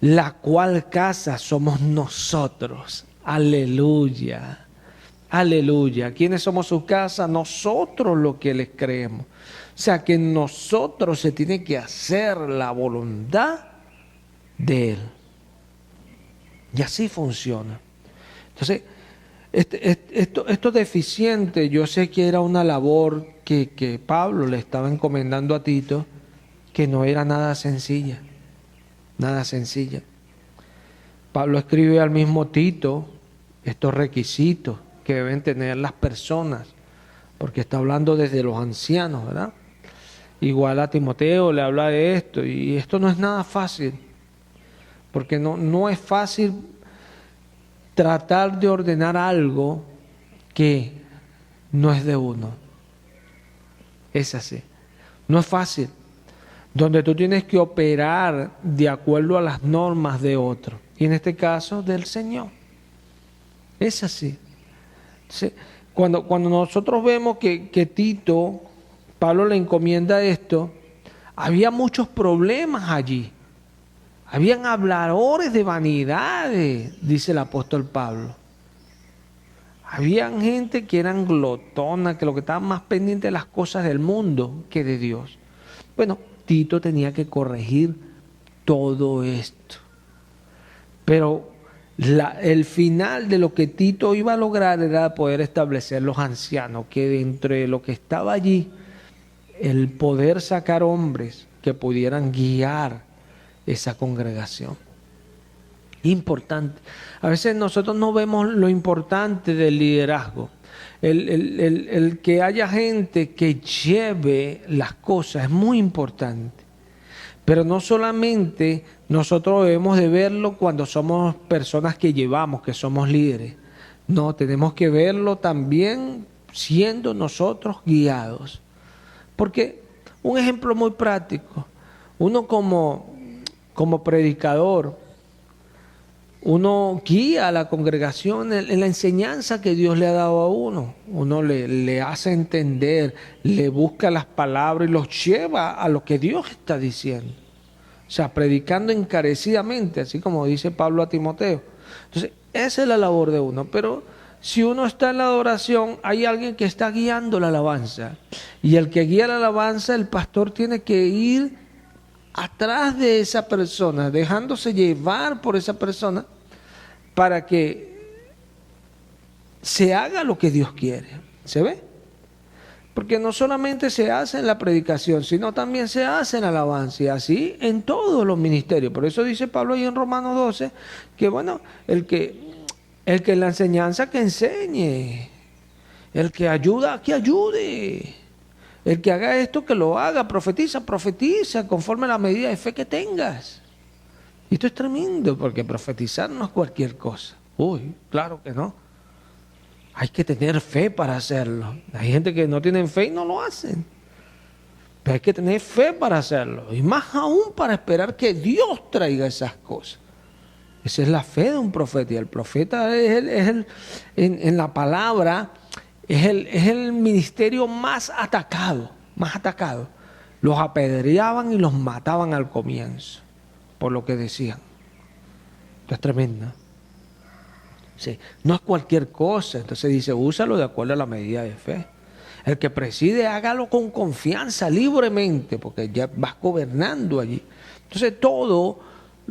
la cual casa somos nosotros. Aleluya. Aleluya. ¿Quiénes somos su casa? Nosotros los que les creemos. O sea que en nosotros se tiene que hacer la voluntad de Él. Y así funciona. Entonces, esto deficiente, yo sé que era una labor que Pablo le estaba encomendando a Tito, que no era nada sencilla. Nada sencilla. Pablo escribe al mismo Tito estos requisitos que deben tener las personas, porque está hablando desde los ancianos, ¿verdad? Igual a Timoteo le habla de esto, y esto no es nada fácil, porque no es fácil tratar de ordenar algo que no es de uno. Es así. No es fácil. Donde tú tienes que operar de acuerdo a las normas de otro. Y en este caso, del Señor. Es así. Entonces, cuando nosotros vemos que Tito, Pablo le encomienda esto, había muchos problemas allí. Habían habladores de vanidades, dice el apóstol Pablo. Habían gente que eran glotonas, que lo que estaban más pendientes de las cosas del mundo que de Dios. Bueno, Tito tenía que corregir todo esto. Pero el final de lo que Tito iba a lograr era poder establecer los ancianos, que dentro de lo que estaba allí, el poder sacar hombres que pudieran guiar esa congregación. Importante. A veces nosotros no vemos lo importante del liderazgo. El que haya gente que lleve las cosas es muy importante. Pero no solamente nosotros debemos de verlo cuando somos personas que llevamos, que somos líderes. No, tenemos que verlo también siendo nosotros guiados. Porque un ejemplo muy práctico, uno como predicador, uno guía a la congregación en la enseñanza que Dios le ha dado a uno. Uno le hace entender, le busca las palabras y los lleva a lo que Dios está diciendo. O sea, predicando encarecidamente, así como dice Pablo a Timoteo. Entonces, esa es la labor de uno. Pero si uno está en la adoración, hay alguien que está guiando la alabanza. Y el que guía la alabanza, el pastor tiene que ir atrás de esa persona, dejándose llevar por esa persona para que se haga lo que Dios quiere. ¿Se ve? Porque no solamente se hace en la predicación, sino también se hace en la alabanza, y así en todos los ministerios. Por eso dice Pablo ahí en Romanos 12, que bueno, el que en la enseñanza que enseñe, el que ayuda, que ayude. El que haga esto, que lo haga, profetiza conforme a la medida de fe que tengas. Y esto es tremendo, porque profetizar no es cualquier cosa. Uy, claro que no. Hay que tener fe para hacerlo. Hay gente que no tiene fe y no lo hacen. Pero hay que tener fe para hacerlo. Y más aún para esperar que Dios traiga esas cosas. Esa es la fe de un profeta. Y el profeta en la palabra, es el ministerio más atacado. Los apedreaban y los mataban al comienzo, por lo que decían. Esto es tremendo. Sí, no es cualquier cosa. Entonces dice, úsalo de acuerdo a la medida de fe. El que preside, hágalo con confianza, libremente, porque ya vas gobernando allí. Entonces todo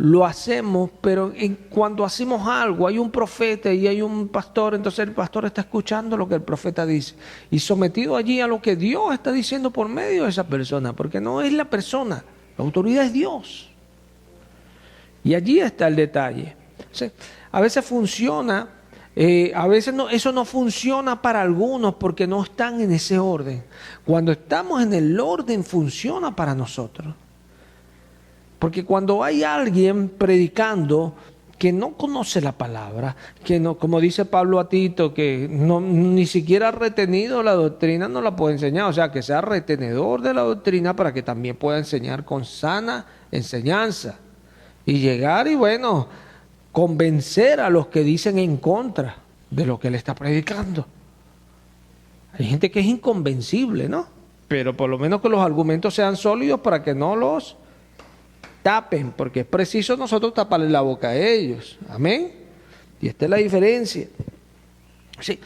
lo hacemos, pero cuando hacemos algo, hay un profeta y hay un pastor, entonces el pastor está escuchando lo que el profeta dice y sometido allí a lo que Dios está diciendo por medio de esa persona, porque no es la persona, la autoridad es Dios. Y allí está el detalle. ¿Sí? A veces funciona, a veces no, eso no funciona para algunos porque no están en ese orden. Cuando estamos en el orden, funciona para nosotros. Porque cuando hay alguien predicando que no conoce la palabra, que no, como dice Pablo a Tito, que no, ni siquiera ha retenido la doctrina, no la puede enseñar. O sea, que sea retenedor de la doctrina para que también pueda enseñar con sana enseñanza. Y llegar y bueno, convencer a los que dicen en contra de lo que él está predicando. Hay gente que es inconvencible, ¿no? Pero por lo menos que los argumentos sean sólidos para que no los tapen, porque es preciso nosotros taparle la boca a ellos. Amén. Y esta es la diferencia. Sí.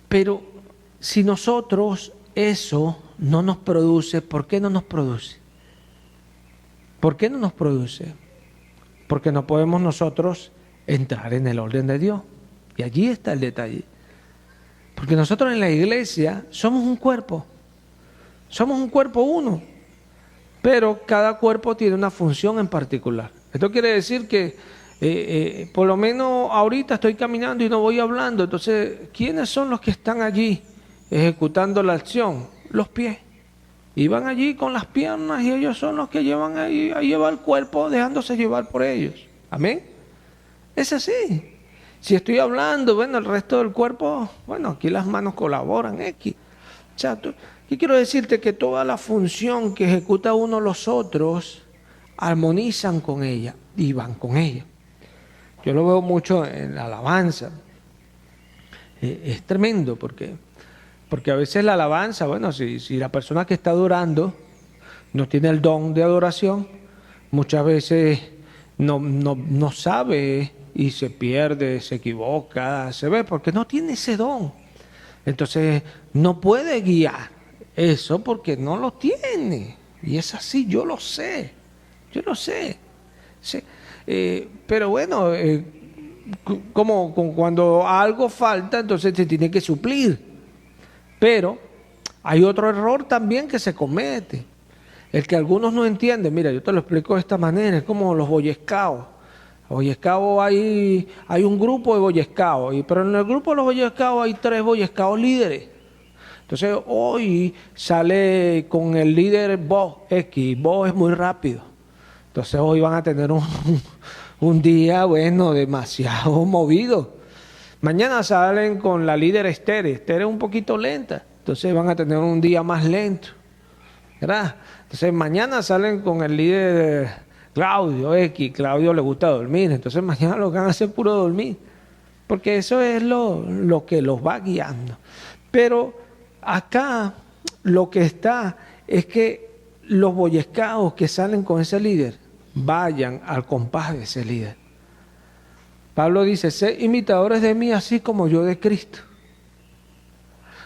Pero si nosotros eso no nos produce, ¿por qué no nos produce? ¿Por qué no nos produce? Porque no podemos nosotros entrar en el orden de Dios. Y allí está el detalle. Porque nosotros en la iglesia somos un cuerpo uno. Pero cada cuerpo tiene una función en particular. Esto quiere decir que por lo menos ahorita estoy caminando y no voy hablando. Entonces, ¿quiénes son los que están allí ejecutando la acción? Los pies. Y van allí con las piernas y ellos son los que llevan a llevar el cuerpo dejándose llevar por ellos. Amén. Es así. Si estoy hablando, bueno, el resto del cuerpo, bueno, aquí las manos colaboran, X. O sea, ¿qué quiero decirte? Que toda la función que ejecuta uno los otros armonizan con ella y van con ella. Yo lo veo mucho en la alabanza. Es tremendo porque a veces la alabanza, bueno, si la persona que está adorando no tiene el don de adoración, muchas veces no sabe y se pierde, se equivoca, se ve, porque no tiene ese don. Entonces no puede guiar eso porque no lo tiene. Y es así, yo lo sé. Sí. Pero bueno, como cuando algo falta, entonces se tiene que suplir. Pero hay otro error también que se comete. El que algunos no entienden. Mira, yo te lo explico de esta manera. Es como los Boy Scouts. Boy Scouts hay un grupo de Boy Scouts, pero en el grupo de los Boy Scouts hay 3 Boy Scouts líderes. Entonces hoy sale con el líder Bo X. Bo es muy rápido. Entonces hoy van a tener un día, bueno, demasiado movido. Mañana salen con la líder Esther. Esther es un poquito lenta. Entonces van a tener un día más lento, ¿verdad? Entonces mañana salen con el líder Claudio X. Claudio le gusta dormir. Entonces mañana lo que van a hacer es puro dormir. Porque eso es lo que los va guiando. Pero acá lo que está es que los Boy Scouts que salen con ese líder vayan al compás de ese líder. Pablo dice, sé imitadores de mí así como yo de Cristo.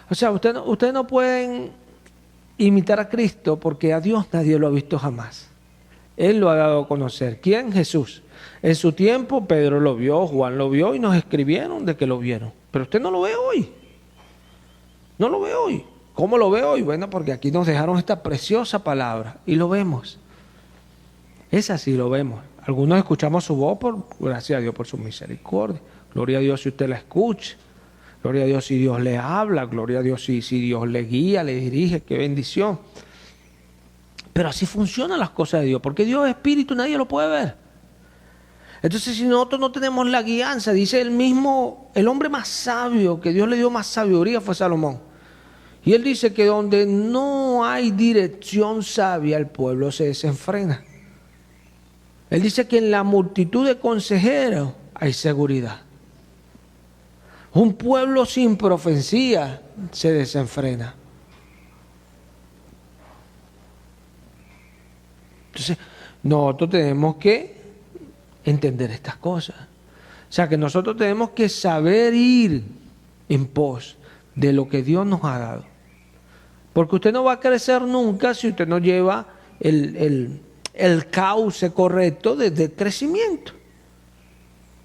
O sea, ustedes no pueden imitar a Cristo porque a Dios nadie lo ha visto jamás. Él lo ha dado a conocer. ¿Quién? Jesús. En su tiempo Pedro lo vio, Juan lo vio y nos escribieron de que lo vieron. Pero usted no lo ve hoy. No lo ve hoy. ¿Cómo lo ve hoy? Bueno, porque aquí nos dejaron esta preciosa palabra y lo vemos. Es así, lo vemos. Algunos escuchamos su voz, gracias a Dios por su misericordia. Gloria a Dios si usted la escucha. Gloria a Dios si Dios le habla. Gloria a Dios si Dios le guía, le dirige. ¡Qué bendición! Pero así funcionan las cosas de Dios, porque Dios es espíritu, nadie lo puede ver. Entonces, si nosotros no tenemos la guianza, dice el mismo, el hombre más sabio, que Dios le dio más sabiduría fue Salomón. Y él dice que donde no hay dirección sabia, el pueblo se desenfrena. Él dice que en la multitud de consejeros hay seguridad. Un pueblo sin profecía se desenfrena. Entonces, nosotros tenemos que entender estas cosas. O sea, que nosotros tenemos que saber ir en pos de lo que Dios nos ha dado. Porque usted no va a crecer nunca si usted no lleva el cauce correcto de crecimiento.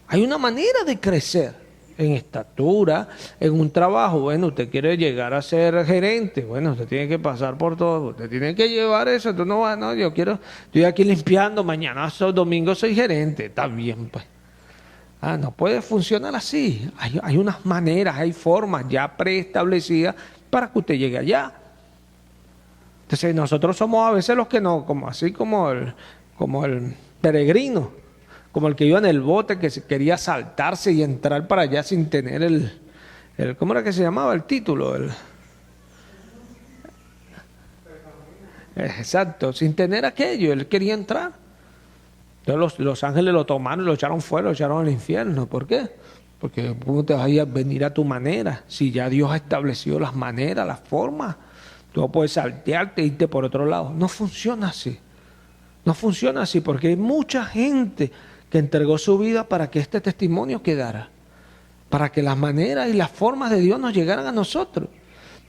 Hay una manera de crecer en estatura, en un trabajo. Bueno, usted quiere llegar a ser gerente, bueno, usted tiene que pasar por todo, usted tiene que llevar eso. Tú no vas, no, estoy aquí limpiando, mañana domingo soy gerente, está bien, pues. No puede funcionar así. Hay unas maneras, hay formas ya preestablecidas para que usted llegue allá. Entonces nosotros somos a veces los que no, como así como el peregrino, como el que iba en el bote que quería saltarse y entrar para allá sin tener ¿cómo era que se llamaba el título? Exacto, sin tener aquello, él quería entrar. Entonces los ángeles lo tomaron, lo echaron fuera, lo echaron al infierno. ¿Por qué? Porque tú te vas a venir a tu manera. Si ya Dios ha establecido las maneras, las formas, tú no puedes saltearte e irte por otro lado. No funciona así. No funciona así porque hay mucha gente que entregó su vida para que este testimonio quedara. Para que las maneras y las formas de Dios nos llegaran a nosotros.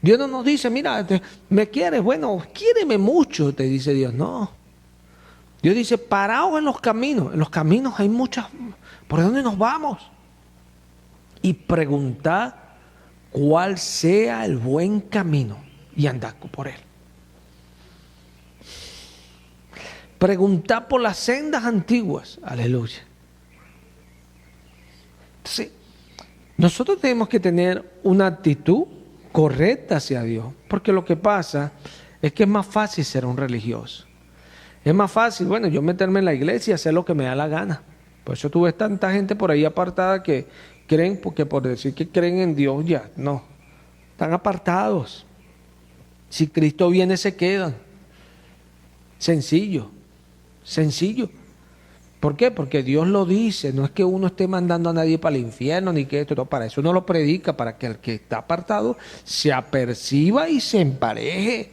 Dios no nos dice, mira, ¿me quieres? Bueno, quiéreme mucho, te dice Dios. No. Dios dice, paraos en los caminos. En los caminos hay muchas. ¿Por dónde nos vamos? Y preguntad cuál sea el buen camino y andad por él. Preguntad por las sendas antiguas. Aleluya. Entonces, nosotros tenemos que tener una actitud correcta hacia Dios. Porque lo que pasa es que es más fácil ser un religioso. Es más fácil, bueno, yo meterme en la iglesia y hacer lo que me da la gana. Por eso tú ves tanta gente por ahí apartada que creen, porque por decir que creen en Dios ya, no. Están apartados. Si Cristo viene, se quedan. Sencillo. Sencillo. ¿Por qué? Porque Dios lo dice. No es que uno esté mandando a nadie para el infierno, ni que esto, no, para eso uno lo predica, para que el que está apartado se aperciba y se empareje.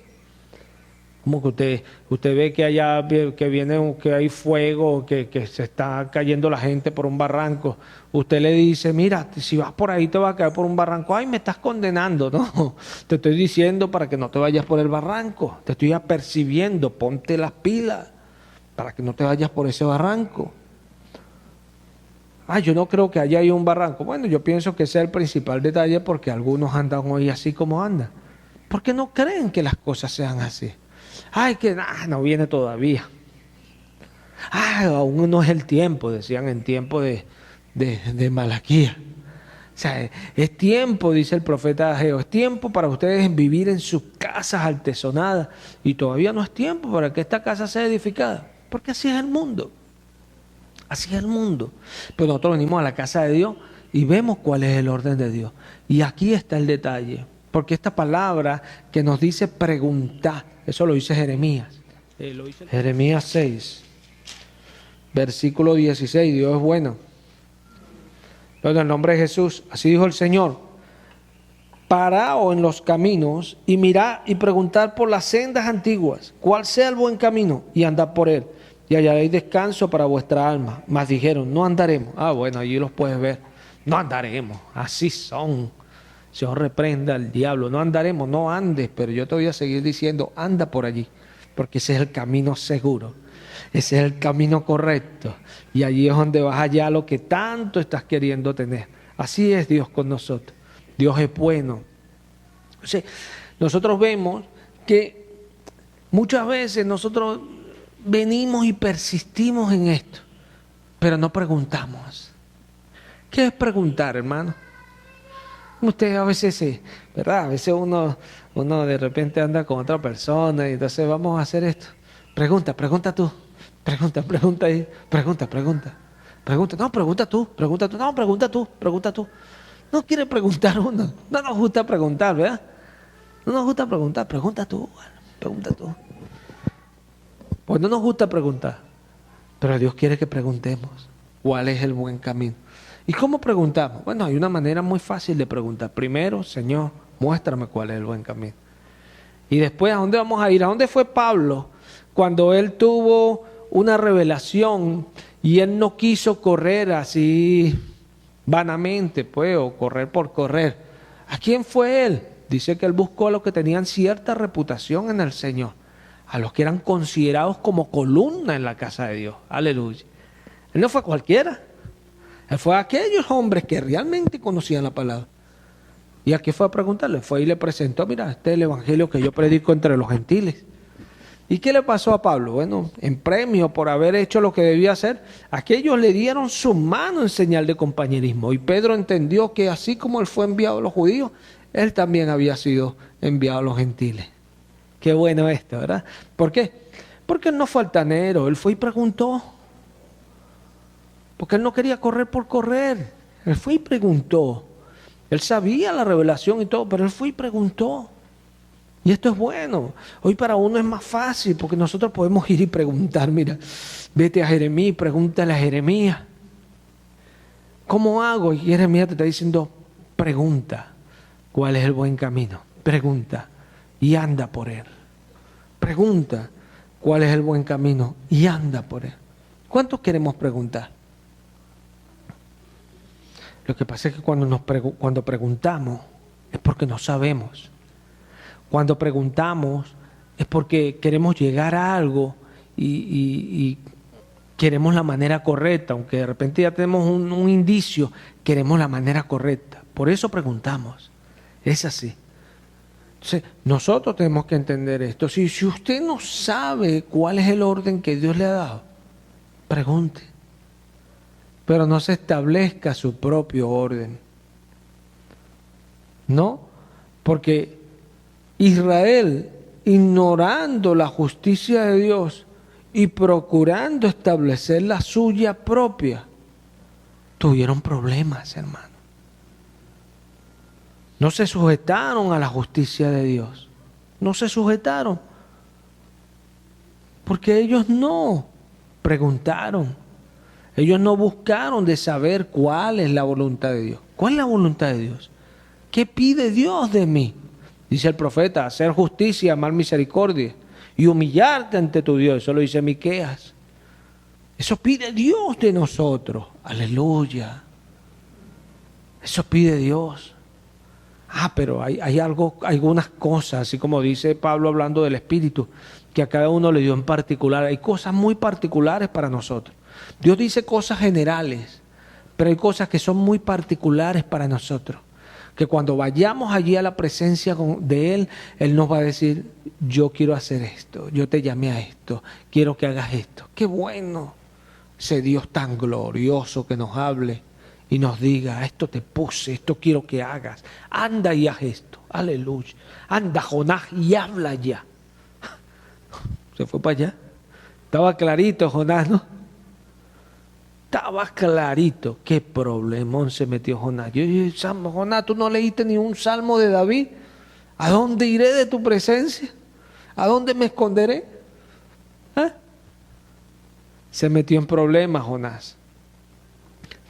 Como que usted ve que allá que viene, que hay fuego, que se está cayendo la gente por un barranco. Usted le dice, mira, si vas por ahí te vas a caer por un barranco. Ay, me estás condenando. No, te estoy diciendo para que no te vayas por el barranco. Te estoy apercibiendo, ponte las pilas para que no te vayas por ese barranco. Yo no creo que allá haya un barranco. Bueno, yo pienso que ese es el principal detalle porque algunos andan hoy así como andan. Porque no creen que las cosas sean así. Que no viene todavía. Aún no es el tiempo, decían en tiempo de Malaquías. O sea, es tiempo, dice el profeta Ageo, es tiempo para ustedes vivir en sus casas artesonadas. Y todavía no es tiempo para que esta casa sea edificada. Porque así es el mundo. Así es el mundo. Pero nosotros venimos a la casa de Dios y vemos cuál es el orden de Dios. Y aquí está el detalle. Porque esta palabra que nos dice preguntar, eso lo dice Jeremías. Jeremías 6, versículo 16, Dios es bueno. En el nombre de Jesús, así dijo el Señor, paraos en los caminos y mirad y preguntad por las sendas antiguas, cuál sea el buen camino y andad por él, y hallaréis descanso para vuestra alma. Mas dijeron, no andaremos. Bueno, allí los puedes ver. No andaremos, así son. Señor reprenda al diablo, no andaremos, no andes, pero yo te voy a seguir diciendo, anda por allí, porque ese es el camino seguro, ese es el camino correcto, y allí es donde vas allá lo que tanto estás queriendo tener. Así es Dios con nosotros, Dios es bueno. Entonces, nosotros vemos que muchas veces nosotros venimos y persistimos en esto, pero no preguntamos. ¿Qué es preguntar, hermano? Usted a veces, ¿verdad? A veces uno de repente anda con otra persona y entonces vamos a hacer esto. Pregunta tú. Pregunta ahí. Pregunta. No, pregunta tú. No, pregunta tú. No quiere preguntar uno. No nos gusta preguntar, ¿verdad? No nos gusta preguntar. Pregunta tú. Pues no nos gusta preguntar. Pero Dios quiere que preguntemos cuál es el buen camino. ¿Y cómo preguntamos? Bueno, hay una manera muy fácil de preguntar. Primero, Señor, muéstrame cuál es el buen camino. Y después, ¿a dónde vamos a ir? ¿A dónde fue Pablo cuando él tuvo una revelación y él no quiso correr así vanamente, pues, o correr por correr? ¿A quién fue él? Dice que él buscó a los que tenían cierta reputación en el Señor. a los que eran considerados como columna en la casa de Dios. Aleluya. Él no fue a cualquiera. Él fue a aquellos hombres que realmente conocían la palabra. ¿Y a qué fue a preguntarle? Fue y le presentó, mira, este es el evangelio que yo predico entre los gentiles. ¿Y qué le pasó a Pablo? Bueno, en premio por haber hecho lo que debía hacer, aquellos le dieron su mano en señal de compañerismo. Y Pedro entendió que así como él fue enviado a los judíos, él también había sido enviado a los gentiles. Qué bueno esto, ¿verdad? ¿Por qué? Porque él no fue altanero, él fue y preguntó. Porque él no quería correr por correr. Él fue y preguntó. Él sabía la revelación y todo, pero él fue y preguntó. Y esto es bueno. Hoy para uno es más fácil porque nosotros podemos ir y preguntar. Mira, vete a Jeremías, pregúntale a Jeremías. ¿Cómo hago? Y Jeremías te está diciendo, pregunta cuál es el buen camino. Pregunta y anda por él. Pregunta cuál es el buen camino y anda por él. ¿Cuántos queremos preguntar? Lo que pasa es que cuando preguntamos es porque no sabemos. Cuando preguntamos es porque queremos llegar a algo y queremos la manera correcta, aunque de repente ya tenemos un indicio, queremos la manera correcta. Por eso preguntamos. Es así. Entonces, nosotros tenemos que entender esto. Si usted no sabe cuál es el orden que Dios le ha dado, pregunte. Pero no se establezca su propio orden. ¿No? Porque Israel, ignorando la justicia de Dios y procurando establecer la suya propia, tuvieron problemas, hermano. No se sujetaron a la justicia de Dios. No se sujetaron. Porque ellos no preguntaron. Ellos no buscaron de saber cuál es la voluntad de Dios. ¿Cuál es la voluntad de Dios? ¿Qué pide Dios de mí? Dice el profeta, hacer justicia, amar misericordia y humillarte ante tu Dios. Eso lo dice Miqueas. Eso pide Dios de nosotros. Aleluya. Eso pide Dios. Pero hay algunas cosas, así como dice Pablo hablando del Espíritu, que a cada uno le dio en particular. Hay cosas muy particulares para nosotros. Dios dice cosas generales, pero hay cosas que son muy particulares para nosotros. Que cuando vayamos allí a la presencia de Él, Él nos va a decir, yo quiero hacer esto, yo te llamé a esto, quiero que hagas esto. Qué bueno ese Dios tan glorioso que nos hable y nos diga, esto te puse, esto quiero que hagas. Anda y haz esto. Aleluya. Anda, Jonás, y habla ya. Se fue para allá. Estaba clarito Jonás, ¿no? Estaba clarito. Qué problemón se metió Jonás. Yo dije, Jonás, ¿tú no leíste ni un salmo de David? ¿A dónde iré de tu presencia? ¿A dónde me esconderé? Se metió en problemas Jonás.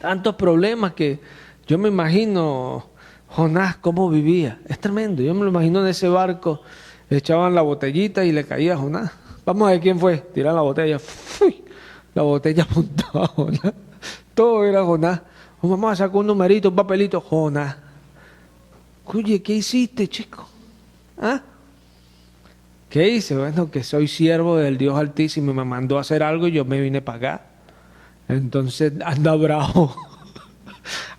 Tantos problemas que yo me imagino Jonás cómo vivía. Es tremendo. Yo me lo imagino en ese barco. Le echaban la botellita y le caía a Jonás. Vamos a ver quién fue. Tiran la botella. ¡Fui! La botella apuntaba a Jonás. Todo era Jonás. Vamos a sacar un numerito, un papelito. Jonás. Oye, ¿qué hiciste, chico? ¿Qué hice? Bueno, que soy siervo del Dios Altísimo y me mandó a hacer algo y yo me vine para acá. Entonces anda bravo.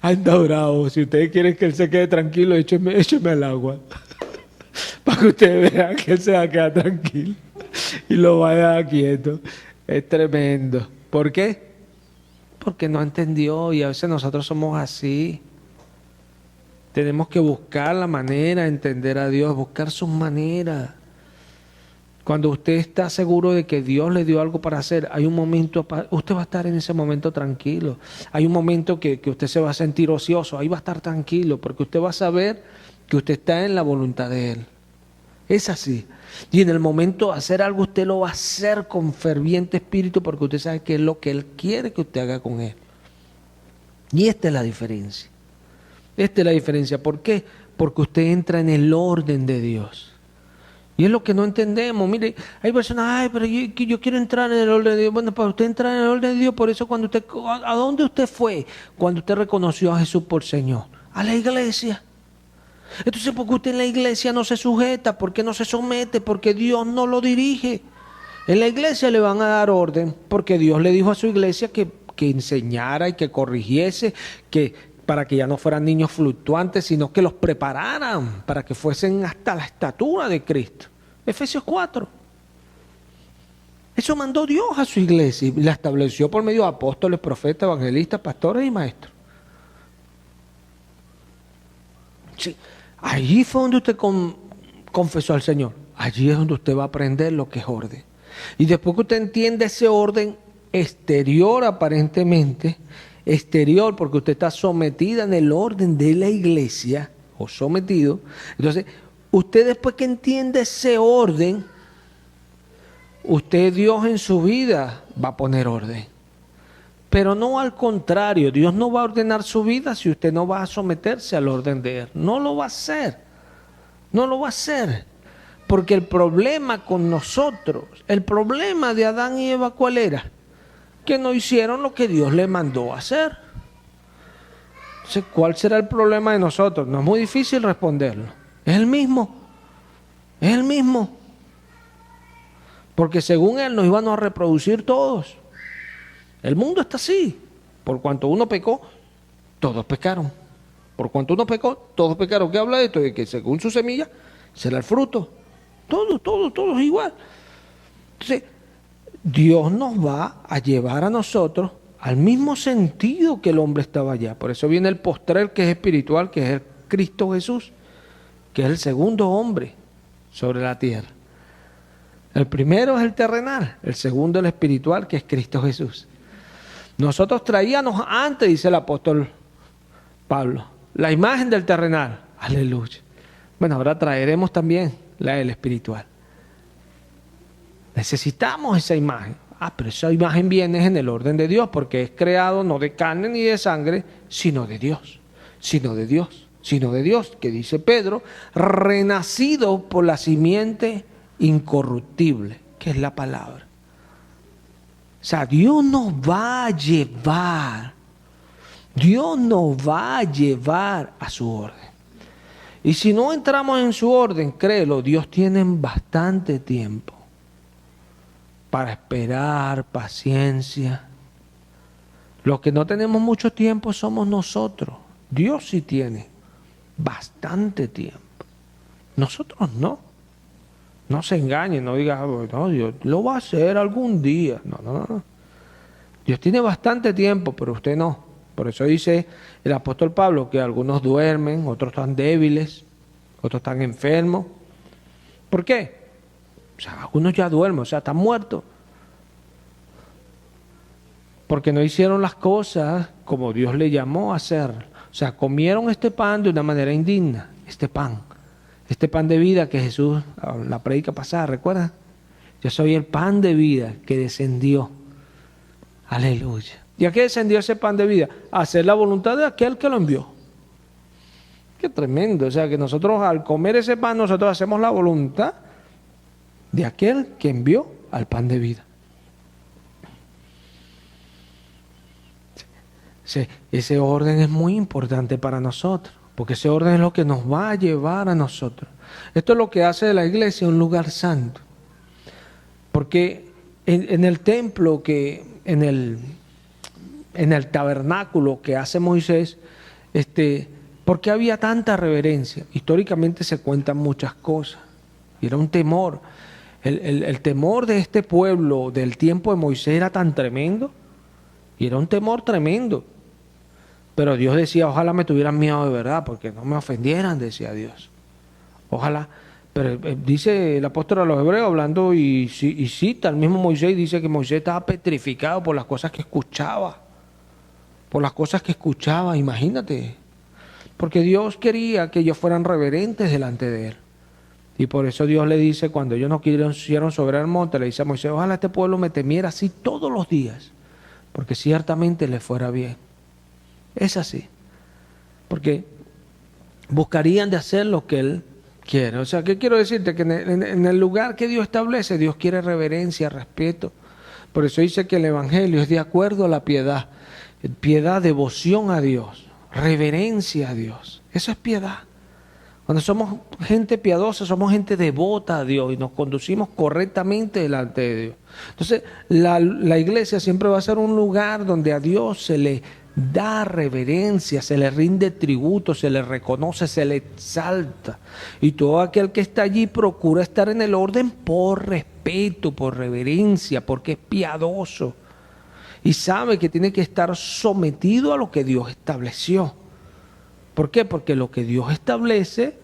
Anda bravo. Si ustedes quieren que él se quede tranquilo, écheme al agua. Para que ustedes vean que él se va a quedar tranquilo. Y lo va a dejar quieto. Es tremendo. ¿Por qué? Porque no entendió y a veces nosotros somos así. Tenemos que buscar la manera de entender a Dios, buscar sus maneras. Cuando usted está seguro de que Dios le dio algo para hacer, hay un momento, usted va a estar en ese momento tranquilo. Hay un momento que usted se va a sentir ocioso, ahí va a estar tranquilo, porque usted va a saber que usted está en la voluntad de Él. Es así. Y en el momento de hacer algo, usted lo va a hacer con ferviente espíritu, porque usted sabe que es lo que Él quiere que usted haga con Él. Y esta es la diferencia. Esta es la diferencia. ¿Por qué? Porque usted entra en el orden de Dios. Y es lo que no entendemos. Mire, hay personas, pero yo quiero entrar en el orden de Dios. Bueno, para usted entrar en el orden de Dios, por eso ¿a dónde usted fue cuando usted reconoció a Jesús por Señor? A la iglesia. Entonces, ¿por qué usted en la iglesia no se sujeta? ¿Por qué no se somete? Porque Dios no lo dirige. En la iglesia le van a dar orden porque Dios le dijo a su iglesia que enseñara y que corrigiese, para que ya no fueran niños fluctuantes, sino que los prepararan para que fuesen hasta la estatura de Cristo. Efesios 4. Eso mandó Dios a su iglesia y la estableció por medio de apóstoles, profetas, evangelistas, pastores y maestros. Sí, allí fue donde usted confesó al Señor. Allí es donde usted va a aprender lo que es orden. Y después que usted entiende ese orden exterior aparentemente, exterior porque usted está sometida en el orden de la iglesia, o sometido, entonces usted después que entiende ese orden, usted, Dios en su vida va a poner orden. Pero no al contrario, Dios no va a ordenar su vida si usted no va a someterse al orden de Él. No lo va a hacer. No lo va a hacer. Porque el problema con nosotros, el problema de Adán y Eva, ¿cuál era? Que no hicieron lo que Dios le mandó a hacer. Entonces, ¿cuál será el problema de nosotros? No es muy difícil responderlo. Es el mismo. Es el mismo. Porque según Él nos íbamos a reproducir todos. El mundo está así. Por cuanto uno pecó, todos pecaron. Por cuanto uno pecó, todos pecaron. ¿Qué habla de esto? De que según su semilla será el fruto. Todos igual. Entonces, Dios nos va a llevar a nosotros al mismo sentido que el hombre estaba allá. Por eso viene el postrer que es espiritual, que es el Cristo Jesús, que es el segundo hombre sobre la tierra. El primero es el terrenal, el segundo el espiritual, que es Cristo Jesús. Nosotros traíamos antes, dice el apóstol Pablo, la imagen del terrenal. Aleluya. Bueno, ahora traeremos también la del espiritual. Necesitamos esa imagen. Pero esa imagen viene en el orden de Dios, porque es creado no de carne ni de sangre, sino de Dios. Sino de Dios, que dice Pedro, renacido por la simiente incorruptible, que es la palabra. O sea, Dios nos va a llevar a su orden. Y si no entramos en su orden, créelo, Dios tiene bastante tiempo para esperar, paciencia. Los que no tenemos mucho tiempo somos nosotros. Dios sí tiene bastante tiempo. Nosotros no. No se engañen, no digan, no, Dios lo va a hacer algún día. No. Dios tiene bastante tiempo, pero usted no. Por eso dice el apóstol Pablo que algunos duermen, otros están débiles, otros están enfermos. ¿Por qué? O sea, algunos ya duermen, o sea, están muertos. Porque no hicieron las cosas como Dios le llamó a hacer. O sea, comieron este pan de una manera indigna, este pan de vida que Jesús, la prédica pasada, ¿recuerdan? Yo soy el pan de vida que descendió. Aleluya. ¿Y a qué descendió ese pan de vida? A hacer la voluntad de aquel que lo envió. Qué tremendo. O sea, que nosotros al comer ese pan, nosotros hacemos la voluntad de aquel que envió al pan de vida. Ese orden es muy importante para nosotros, porque ese orden es lo que nos va a llevar a nosotros. Esto es lo que hace de la iglesia un lugar santo. Porque en el templo, en el tabernáculo que hace Moisés, ¿por qué había tanta reverencia? Históricamente se cuentan muchas cosas. Y era un temor. El temor de este pueblo del tiempo de Moisés era tan tremendo. Y era un temor tremendo. Pero Dios decía, ojalá me tuvieran miedo de verdad, porque no me ofendieran, decía Dios. Ojalá. Pero dice el apóstol a los hebreos, hablando y cita el mismo Moisés, dice que Moisés estaba petrificado por las cosas que escuchaba. Por las cosas que escuchaba, imagínate. Porque Dios quería que ellos fueran reverentes delante de Él. Y por eso Dios le dice, cuando ellos no quisieron sobre el monte, le dice a Moisés, ojalá este pueblo me temiera así todos los días, porque ciertamente les fuera bien. Es así. Porque buscarían de hacer lo que Él quiere. O sea, ¿qué quiero decirte? Que en el lugar que Dios establece, Dios quiere reverencia, respeto. Por eso dice que el Evangelio es de acuerdo a la piedad. Piedad, devoción a Dios, reverencia a Dios. Eso es piedad. Cuando somos gente piadosa, somos gente devota a Dios y nos conducimos correctamente delante de Dios. Entonces, la iglesia siempre va a ser un lugar donde a Dios se le da reverencia, se le rinde tributo, se le reconoce, se le exalta. Y todo aquel que está allí procura estar en el orden por respeto, por reverencia, porque es piadoso. Y sabe que tiene que estar sometido a lo que Dios estableció. ¿Por qué? Porque lo que Dios establece,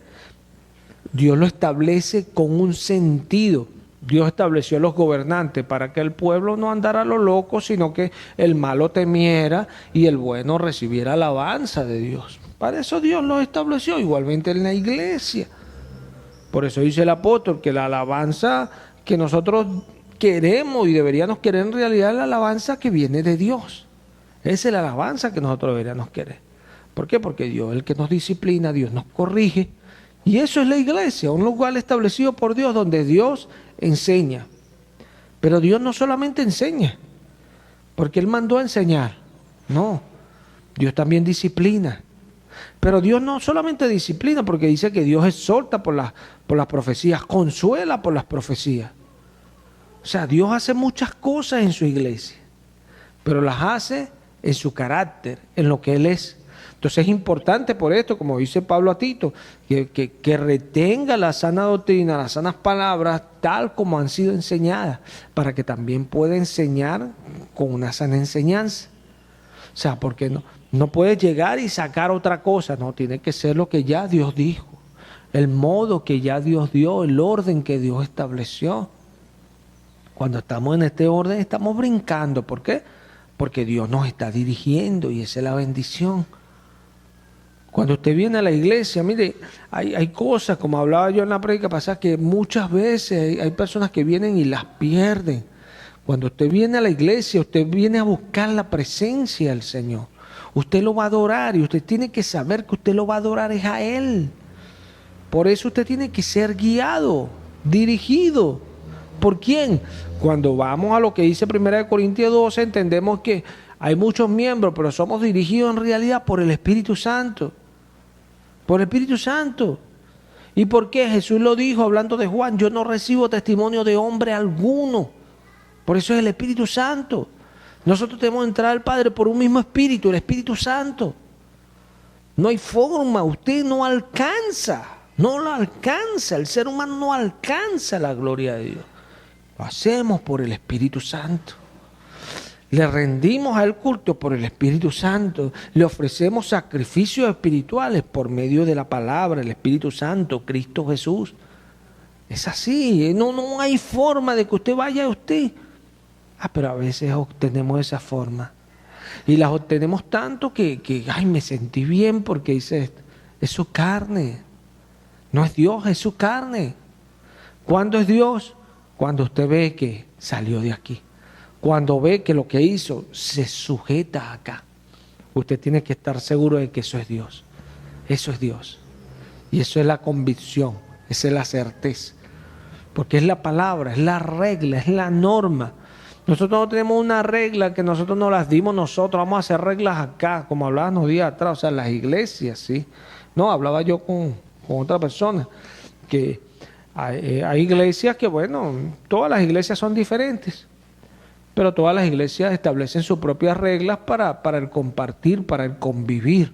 Dios lo establece con un sentido. Dios estableció a los gobernantes para que el pueblo no andara a lo loco, sino que el malo temiera y el bueno recibiera alabanza de Dios. Para eso Dios los estableció, igualmente en la iglesia. Por eso dice el apóstol que la alabanza que nosotros queremos y deberíamos querer en realidad es la alabanza que viene de Dios. Esa es la alabanza que nosotros deberíamos querer. ¿Por qué? Porque Dios es el que nos disciplina, Dios nos corrige. Y eso es la iglesia, un lugar establecido por Dios donde Dios enseña. Pero Dios no solamente enseña, porque Él mandó a enseñar. No, Dios también disciplina. Pero Dios no solamente disciplina, porque dice que Dios exhorta por las profecías, consuela por las profecías. O sea, Dios hace muchas cosas en su iglesia, pero las hace en su carácter, en lo que Él es. Entonces es importante por esto, como dice Pablo a Tito, que retenga la sana doctrina, las sanas palabras, tal como han sido enseñadas, para que también pueda enseñar con una sana enseñanza. O sea, porque no puede llegar y sacar otra cosa, no, tiene que ser lo que ya Dios dijo, el modo que ya Dios dio, el orden que Dios estableció. Cuando estamos en este orden estamos brincando, ¿por qué? Porque Dios nos está dirigiendo y esa es la bendición. Cuando usted viene a la iglesia, mire, hay cosas, como hablaba yo en la prédica pasada, que muchas veces hay personas que vienen y las pierden. Cuando usted viene a la iglesia, usted viene a buscar la presencia del Señor. Usted lo va a adorar y usted tiene que saber que usted lo va a adorar es a Él. Por eso usted tiene que ser guiado, dirigido. ¿Por quién? Cuando vamos a lo que dice 1 Corintios 12, entendemos que hay muchos miembros, pero somos dirigidos en realidad por el Espíritu Santo. Por el Espíritu Santo. ¿Y por qué? Jesús lo dijo hablando de Juan, yo no recibo testimonio de hombre alguno. Por eso es el Espíritu Santo. Nosotros tenemos que entrar al Padre por un mismo Espíritu, el Espíritu Santo. No hay forma, usted no alcanza, no lo alcanza, el ser humano no alcanza la gloria de Dios. Lo hacemos por el Espíritu Santo. Le rendimos al culto por el Espíritu Santo. Le ofrecemos sacrificios espirituales por medio de la palabra, el Espíritu Santo, Cristo Jesús. Es así, no hay forma de que usted vaya a usted. Pero a veces obtenemos esa forma. Y las obtenemos tanto que me sentí bien porque dice esto. Es su carne. No es Dios, es su carne. ¿Cuándo es Dios? Cuando usted ve que salió de aquí. Cuando ve que lo que hizo se sujeta acá. Usted tiene que estar seguro de que eso es Dios. Eso es Dios. Y eso es la convicción, esa es la certeza. Porque es la palabra, es la regla, es la norma. Nosotros no tenemos una regla que nosotros nos las dimos nosotros. Vamos a hacer reglas acá, como hablábamos días atrás. O sea, las iglesias, ¿sí? No, hablaba yo con otra persona. Que hay iglesias que, bueno, todas las iglesias son diferentes. Pero todas las iglesias establecen sus propias reglas para el compartir, para el convivir.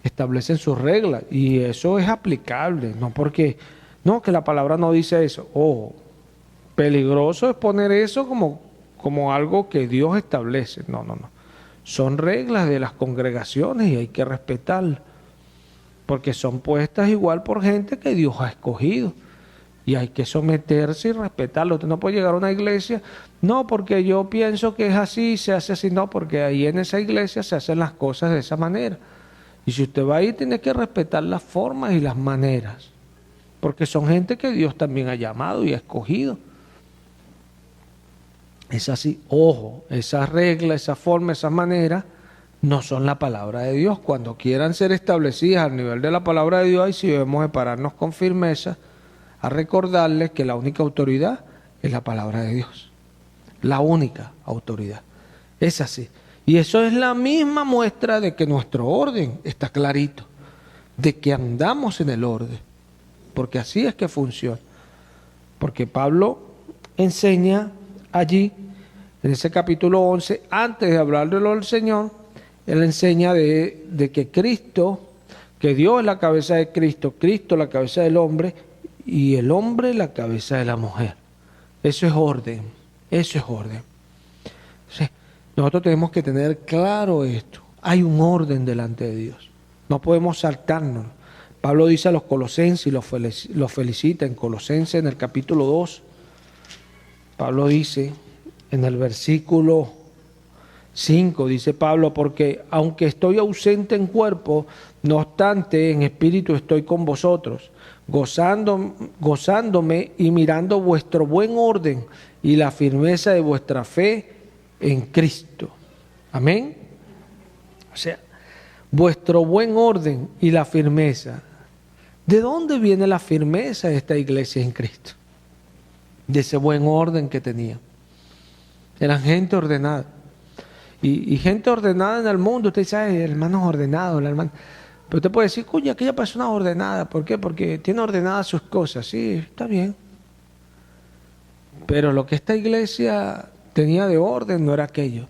Establecen sus reglas y eso es aplicable, no porque, no, que la palabra no dice eso. Ojo, peligroso es poner eso como algo que Dios establece. No. Son reglas de las congregaciones y hay que respetarlas. Porque son puestas igual por gente que Dios ha escogido. Y hay que someterse y respetarlo. Usted no puede llegar a una iglesia, no, porque yo pienso que es así, se hace así, no, porque ahí en esa iglesia se hacen las cosas de esa manera. Y si usted va ahí, tiene que respetar las formas y las maneras, porque son gente que Dios también ha llamado y ha escogido. Es así, ojo, esas reglas, esa forma, esas maneras, no son la palabra de Dios. Cuando quieran ser establecidas al nivel de la palabra de Dios, ahí sí debemos de pararnos con firmeza, a recordarles que la única autoridad es la palabra de Dios. La única autoridad. Es así. Y eso es la misma muestra de que nuestro orden está clarito. de que andamos en el orden, porque así es que funciona. Porque Pablo enseña allí, en ese capítulo 11, antes de hablarle del Señor, él enseña de que Cristo, que Dios es la cabeza de Cristo, Cristo la cabeza del hombre, y el hombre la cabeza de la mujer. Eso es orden, eso es orden. Sí, nosotros tenemos que tener claro esto. Hay un orden delante de Dios. No podemos saltarnos. Pablo dice a los colosenses y los felicita en Colosenses en el capítulo 2. Pablo dice en el versículo 5, dice Pablo, porque aunque estoy ausente en cuerpo, no obstante en espíritu estoy con vosotros, gozándome y mirando vuestro buen orden y la firmeza de vuestra fe en Cristo. Amén. O sea, vuestro buen orden y la firmeza. ¿De dónde viene la firmeza de esta iglesia en Cristo? De ese buen orden que tenía. Eran gente ordenada. Y gente ordenada en el mundo. Usted dice, hermanos ordenados, la hermana. Pero usted puede decir, coño, aquella persona es ordenada. ¿Por qué? Porque tiene ordenadas sus cosas. Sí, está bien. Pero lo que esta iglesia tenía de orden no era aquello.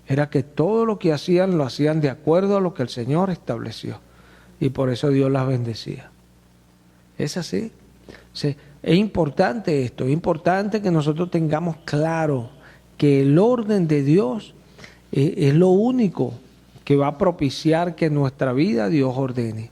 Era que todo lo que hacían lo hacían de acuerdo a lo que el Señor estableció. Y por eso Dios las bendecía. Es así. Sí. Es importante esto. Es importante que nosotros tengamos claro que el orden de Dios es lo único que va a propiciar que en nuestra vida Dios ordene.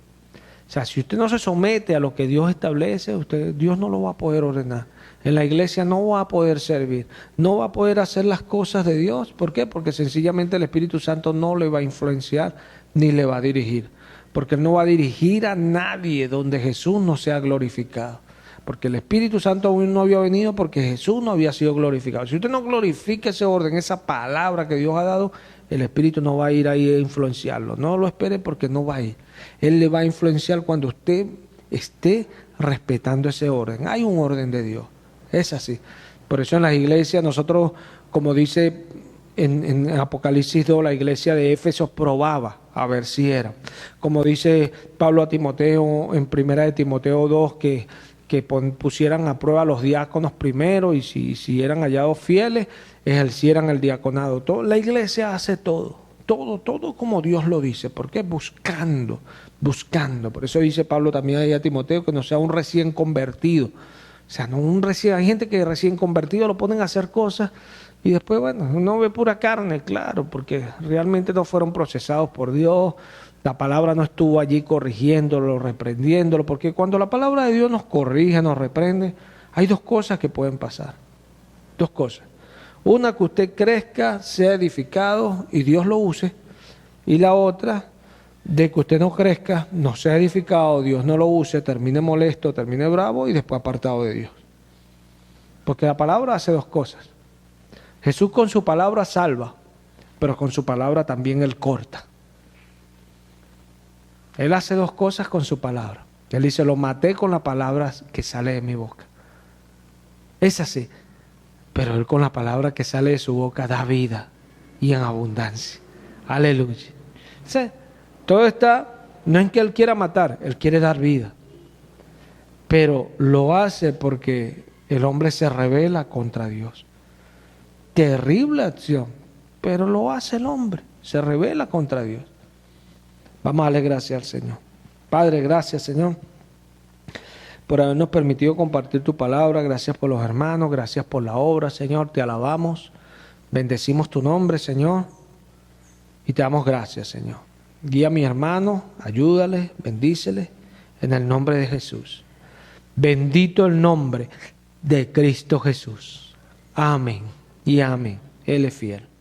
O sea, si usted no se somete a lo que Dios establece, Dios no lo va a poder ordenar. En la iglesia no va a poder servir, no va a poder hacer las cosas de Dios. ¿Por qué? Porque sencillamente el Espíritu Santo no le va a influenciar ni le va a dirigir. Porque Él no va a dirigir a nadie donde Jesús no sea glorificado. Porque el Espíritu Santo aún no había venido porque Jesús no había sido glorificado. Si usted no glorifica ese orden, esa palabra que Dios ha dado, el Espíritu no va a ir ahí a influenciarlo. No lo espere porque no va a ir. Él le va a influenciar cuando usted esté respetando ese orden. Hay un orden de Dios. Es así. Por eso en las iglesias nosotros, como dice en Apocalipsis 2, la iglesia de Éfeso probaba a ver si era. Como dice Pablo a Timoteo en 1 de Timoteo 2, que pusieran a prueba a los diáconos primero y si eran hallados fieles, ejercieran el diaconado. La iglesia hace todo como Dios lo dice. ¿Por qué? Buscando. Por eso dice Pablo también ahí a Timoteo que no sea un recién convertido. O sea, no un recién, hay gente que recién convertido lo ponen a hacer cosas y después, bueno, uno ve pura carne, claro, porque realmente no fueron procesados por Dios. La palabra no estuvo allí corrigiéndolo, reprendiéndolo, porque cuando la palabra de Dios nos corrige, nos reprende, hay dos cosas que pueden pasar. Dos cosas. Una, que usted crezca, sea edificado y Dios lo use. Y la otra, de que usted no crezca, no sea edificado, Dios no lo use, termine molesto, termine bravo y después apartado de Dios. Porque la palabra hace dos cosas. Jesús con su palabra salva, pero con su palabra también Él corta. Él hace dos cosas con su palabra. Él dice, lo maté con la palabra que sale de mi boca. Es así. Pero Él con la palabra que sale de su boca da vida y en abundancia. Aleluya. ¿Sí? Todo está, no en que Él quiera matar, Él quiere dar vida. Pero lo hace porque el hombre se rebela contra Dios. Terrible acción, pero lo hace el hombre, se rebela contra Dios. Vamos a darle gracias al Señor. Padre, gracias, Señor, por habernos permitido compartir tu palabra. Gracias por los hermanos, gracias por la obra, Señor. Te alabamos, bendecimos tu nombre, Señor, y te damos gracias, Señor. Guía a mis hermanos, ayúdales, bendíceles, en el nombre de Jesús. Bendito el nombre de Cristo Jesús. Amén y amén. Él es fiel.